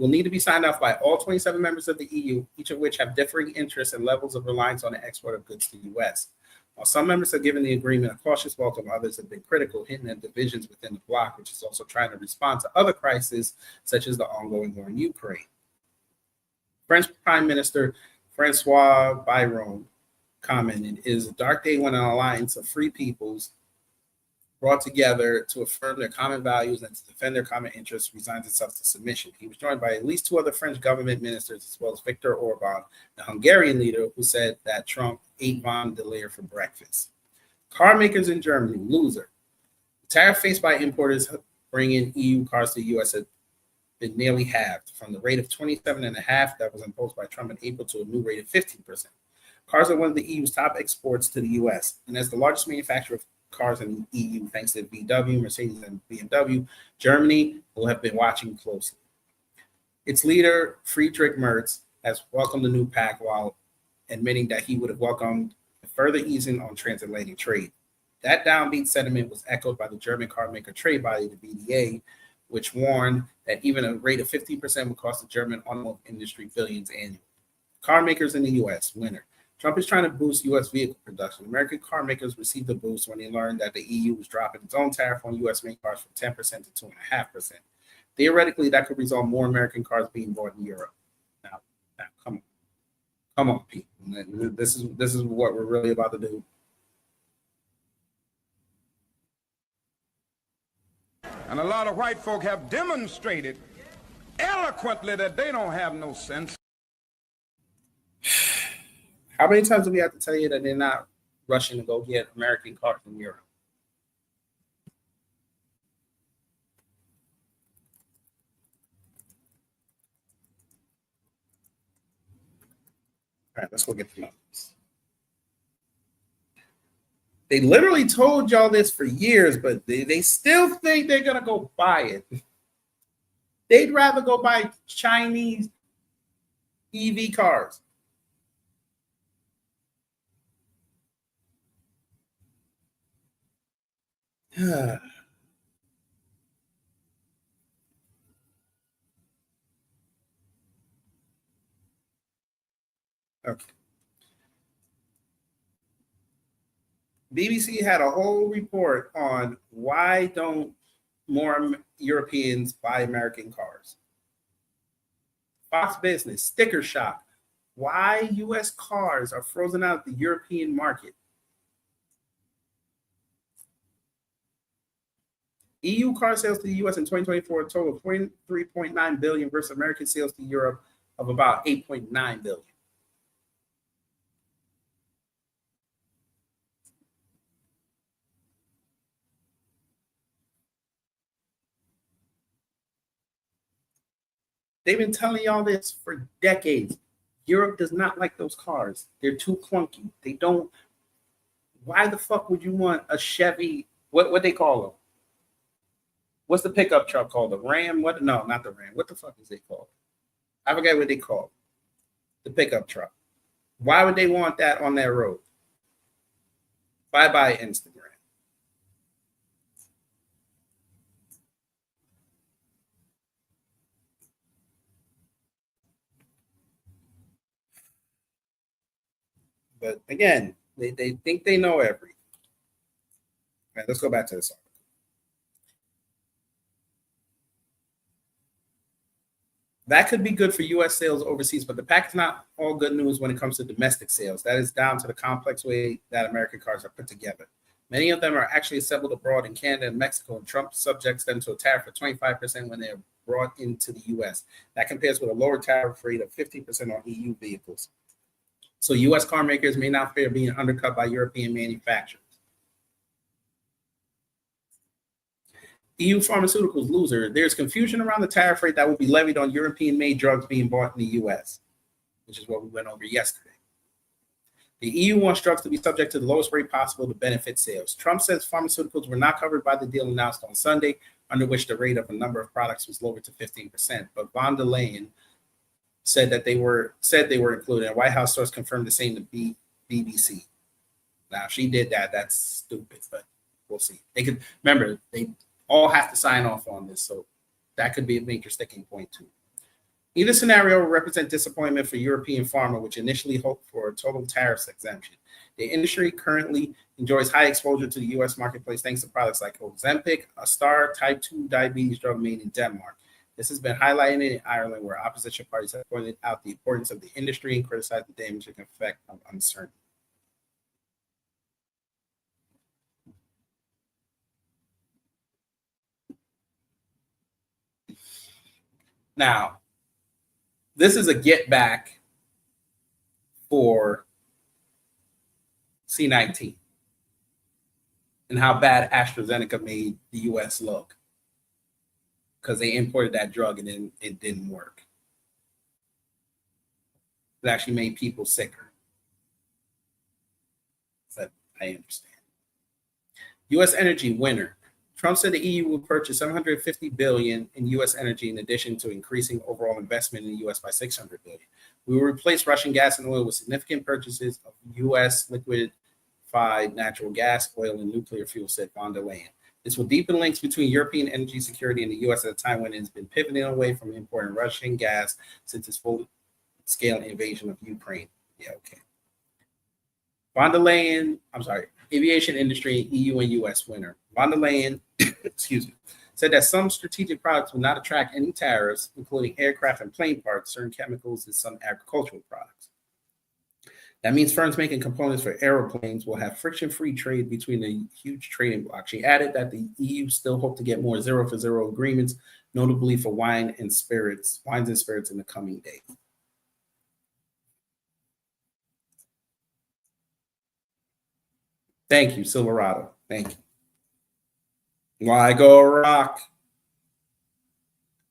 need to be signed off by all 27 members of the EU, each of which have differing interests and levels of reliance on the export of goods to the U.S. While some members have given the agreement a cautious welcome, others have been critical, hinting at divisions within the bloc, which is also trying to respond to other crises, such as the ongoing war in Ukraine. French Prime Minister Francois Bayrou commented, "It is a dark day when an alliance of free peoples brought together to affirm their common values and to defend their common interests resigns itself to submission." He was joined by at least 2 other French government ministers, as well as Viktor Orban, the Hungarian leader, who said that Trump ate von der Leyen for breakfast. Car makers in Germany, loser. The tariff faced by importers bringing EU cars to the U.S. has been nearly halved, from the rate of 27.5% that was imposed by Trump in April to a new rate of 15%. Cars are one of the EU's top exports to the U.S., and as the largest manufacturer of cars in the EU, thanks to VW, Mercedes, and BMW, Germany will have been watching closely. Its leader, Friedrich Merz, has welcomed the new pact while admitting that he would have welcomed further easing on transatlantic trade. That downbeat sentiment was echoed by the German car maker trade body, the BDA, which warned that even a rate of 15% would cost the German automobile industry billions annually. Car makers in the U.S., winner. Trump is trying to boost U.S. vehicle production. American car makers received a boost when they learned that the EU was dropping its own tariff on U.S.-made cars from 10% to 2.5%. Theoretically, that could result in more American cars being bought in Europe. Now come on, people. This is what we're really about to do. And a lot of white folk have demonstrated eloquently that they don't have no sense. How many times do we have to tell you that they're not rushing to go get American cars from Europe? All right, let's go get the numbers. They literally told y'all this for years, but they still think they're going to go buy it. They'd rather go buy Chinese EV cars. Okay. BBC had a whole report on why don't more Europeans buy American cars. Fox Business, sticker shock. Why U.S. cars are frozen out of the European market. EU car sales to the U.S. in 2024 total 23.9 billion versus American sales to Europe of about 8.9 billion. They've been telling y'all this for decades. Europe does not like those cars. They're too clunky. They don't. Why the fuck would you want a Chevy? What they call them? What's the pickup truck called? The Ram? What? No, not the Ram. What the fuck is it called? I forget what they call it. The pickup truck. Why would they want that on their road? Bye-bye Instagram. But again, they think they know everything. All right, let's go back to this article. That could be good for U.S. sales overseas, but the pack is not all good news when it comes to domestic sales. That is down to the complex way that American cars are put together. Many of them are actually assembled abroad in Canada and Mexico, and Trump subjects them to a tariff of 25% when they are brought into the U.S. That compares with a lower tariff rate of 15% on EU vehicles. So U.S. car makers may not fear being undercut by European manufacturers. EU pharmaceuticals loser. There's confusion around the tariff rate that will be levied on European-made drugs being bought in the U.S., which is what we went over yesterday. The EU wants drugs to be subject to the lowest rate possible to benefit sales. Trump says pharmaceuticals were not covered by the deal announced on Sunday, under which the rate of a number of products was lowered to 15%. But von der Leyen said they were included. A White House source confirmed the same to BBC. Now, if she did that, that's stupid, but we'll see. They could remember they all have to sign off on this, so that could be a major sticking point too. Either scenario will represent disappointment for European pharma, which initially hoped for a total tariffs exemption. The industry currently enjoys high exposure to the U.S. marketplace thanks to products like Ozempic, a star type 2 diabetes drug made in Denmark. This has been highlighted in Ireland, where opposition parties have pointed out the importance of the industry and criticized the damaging effect of uncertainty. Now, this is a get back for C-19 and how bad AstraZeneca made the U.S. look, because they imported that drug and then it didn't work. It actually made people sicker. But I understand. U.S. energy winner. Trump said the EU will purchase $750 billion in U.S. energy in addition to increasing overall investment in the U.S. by $600 billion. We will replace Russian gas and oil with significant purchases of U.S. liquefied natural gas, oil, and nuclear fuel, said von der Leyen. This will deepen links between European energy security and the U.S. at a time when it has been pivoting away from importing Russian gas since its full-scale invasion of Ukraine. Yeah, okay. Von der Leyen, aviation industry, EU and U.S. winner. Von der Leyen, said that some strategic products will not attract any tariffs, including aircraft and plane parts, certain chemicals, and some agricultural products. That means firms making components for aeroplanes will have friction-free trade between the huge trading bloc. She added that the EU still hope to get more zero-for-zero agreements, notably for wines and spirits in the coming days. Thank you, Silverado. Thank you. Like a rock.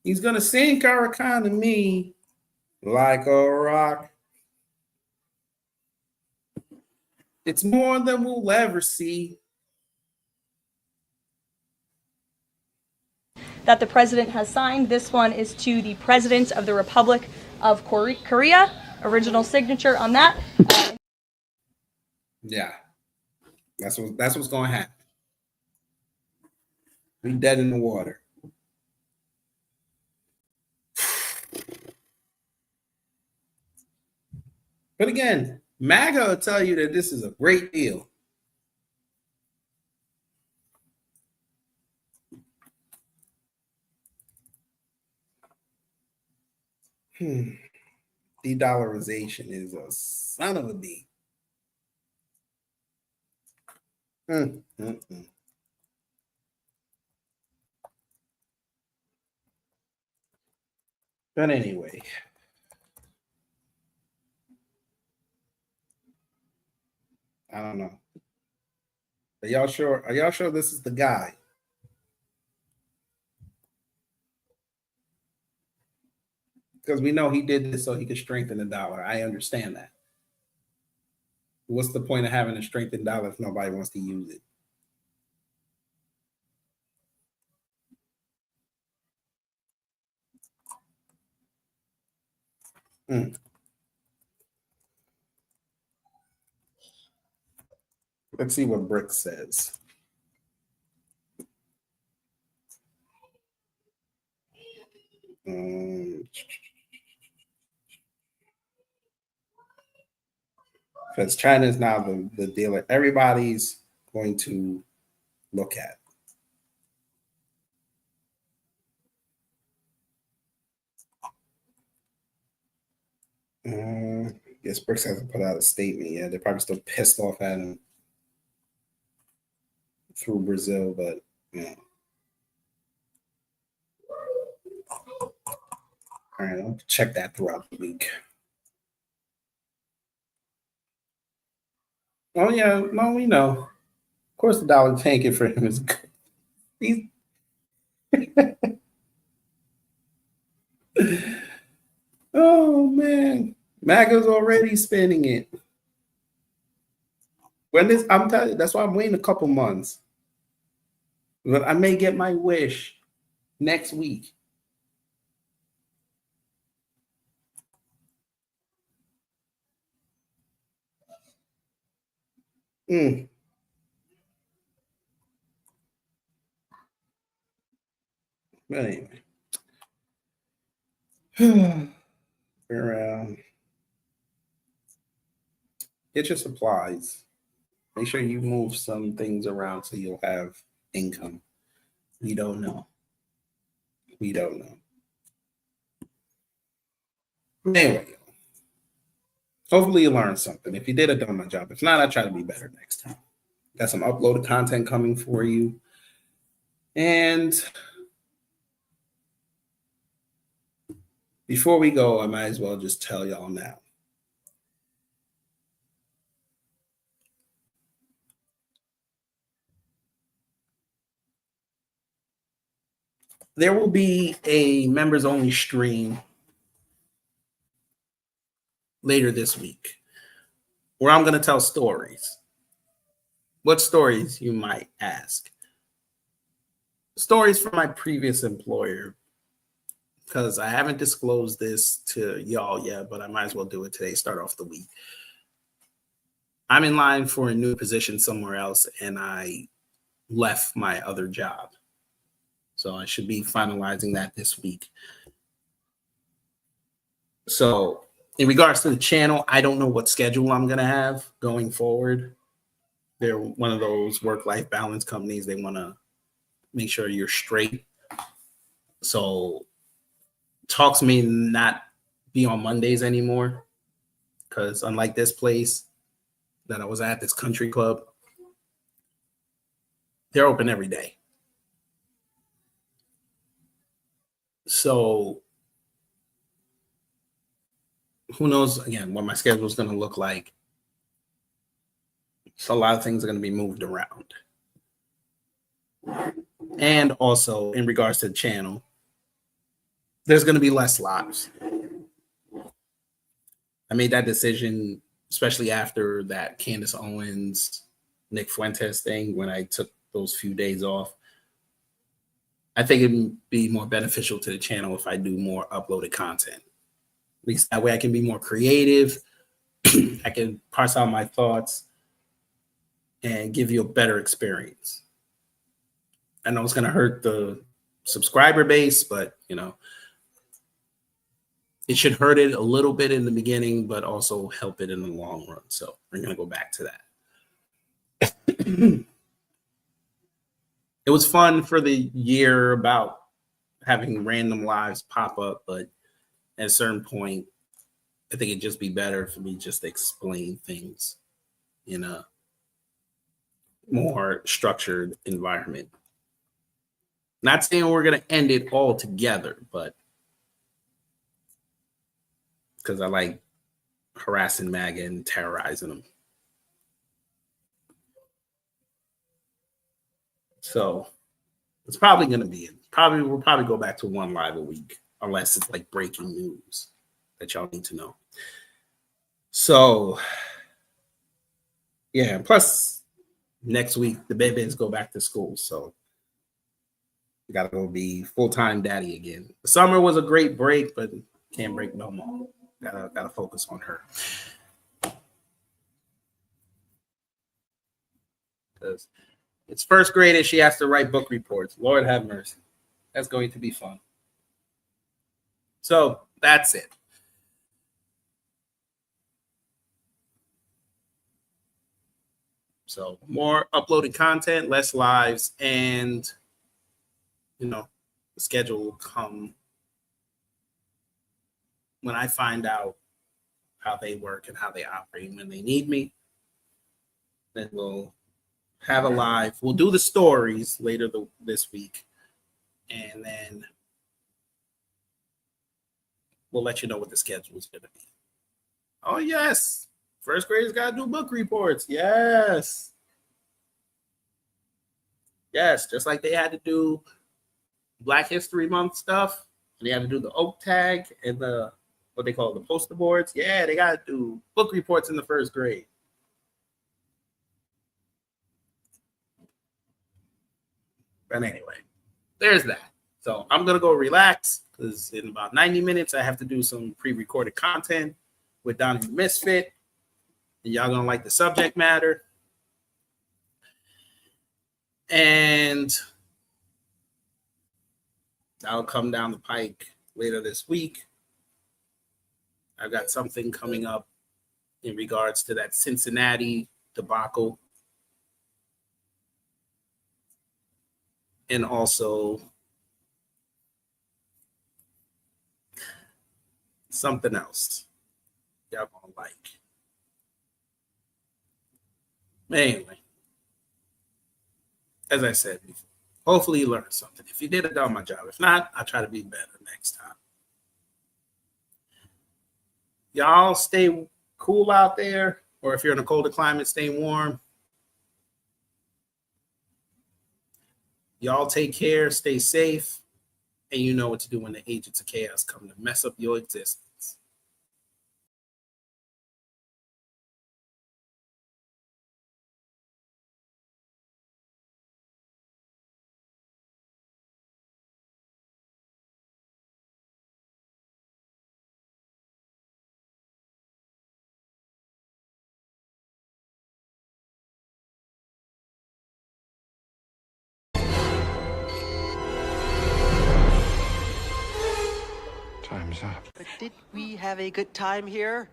He's going to sink our economy like a rock. It's more than we'll ever see. That the president has signed. This one is to the President of the Republic of Korea. Original signature on that. Yeah. That's what's going to happen. We dead in the water. But again, MAGA will tell you that this is a great deal. De-dollarization is a son of a bee. But anyway. I don't know. Are y'all sure? Are y'all sure this is the guy? Because we know he did this so he could strengthen the dollar. I understand that. What's the point of having a strengthened dollar if nobody wants to use it? Let's see what Brick says. Because China is now the dealer everybody's going to look at. Guess Brooks hasn't put out a statement yet. They're probably still pissed off at him through Brazil, but yeah. All right, I'll check that throughout the week. Oh yeah, no, we know. Of course, the dollar tanking for him is good. Oh man, MAGA's already spending it. I'm telling you, that's why I'm waiting a couple months. But I may get my wish next week. But anyway. Get your supplies. Make sure you move some things around so you'll have income. We don't know. We don't know. Anyway, hopefully you learned something. If you did, I've done my job. If not, I try to be better next time. Got some uploaded content coming for you. And before we go, I might as well just tell y'all now. There will be a members only stream later this week where I'm going to tell stories. What stories, you might ask? Stories from my previous employer, because I haven't disclosed this to y'all yet, but I might as well do it today, start off the week. I'm in line for a new position somewhere else, and I left my other job. So I should be finalizing that this week. So in regards to the channel, I don't know what schedule I'm going to have going forward. They're one of those work-life balance companies. They want to make sure you're straight. So Talkz may not be on Mondays anymore, because unlike this place, that I was at, this country club, they're open every day. So who knows, again, what my schedule is going to look like. So a lot of things are going to be moved around. And also, in regards to the channel, there's going to be less lives. I made that decision, especially after that Candace Owens, Nick Fuentes thing, when I took those few days off. I think it'd be more beneficial to the channel if I do more uploaded content. At least that way I can be more creative. I can parse out my thoughts and give you a better experience. I know it's going to hurt the subscriber base, but, you know, it should hurt it a little bit in the beginning, but also help it in the long run. So we're going to go back to that. It was fun for the year about having random lives pop up, but at a certain point, I think it'd just be better for me just to explain things in a more structured environment. Not saying we're going to end it all together, but because I like harassing MAGA and terrorizing them. So it's probably going to be it. We'll probably go back to one live a week, unless it's like breaking news that y'all need to know. So yeah, plus next week the babies go back to school, so you gotta go be full-time daddy again. The summer was a great break, but can't break no more. Gotta focus on her. Because it's first grade and she has to write book reports. Lord have mercy. That's going to be fun. So that's it. So more uploaded content, less lives, and you know, the schedule will come when I find out how they work and how they operate. When they need me, then we'll have a live. We'll do the stories later this week, and then we'll let you know what the schedule is going to be. Oh, yes. First graders got to do book reports. Yes. Yes, just like they had to do Black History Month stuff. And they had to do the oak tag and the, what they call the poster boards. Yeah, they got to do book reports in the first grade. But anyway, there's that. So I'm going to go relax because in about 90 minutes, I have to do some pre-recorded content with Donnie the Misfit. And y'all going to like the subject matter. And that'll come down the pike later this week. I've got something coming up in regards to that Cincinnati debacle. And also something else y'all gonna like. Anyway, as I said before, hopefully you learned something. If you did, I done my job. If not, I'll try to be better next time. Y'all stay cool out there, or if you're in a colder climate, stay warm. Y'all take care, stay safe, and you know what to do when the agents of chaos come to mess up your existence. Time's up. But did we have a good time here?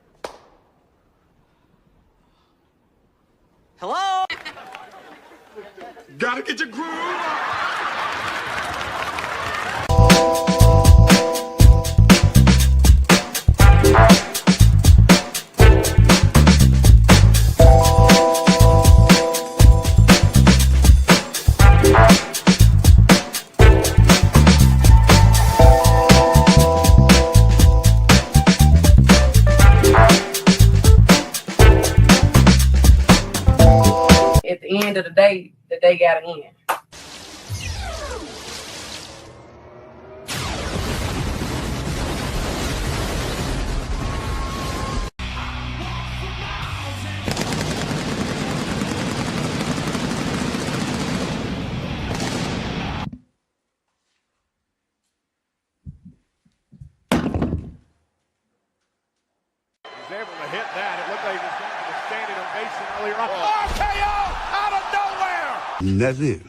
Hello? Gotta get your groove on. they got in. Was able to hit that. It looked like he was going to the standing ovation earlier on. RKO out of nowhere. And that's it.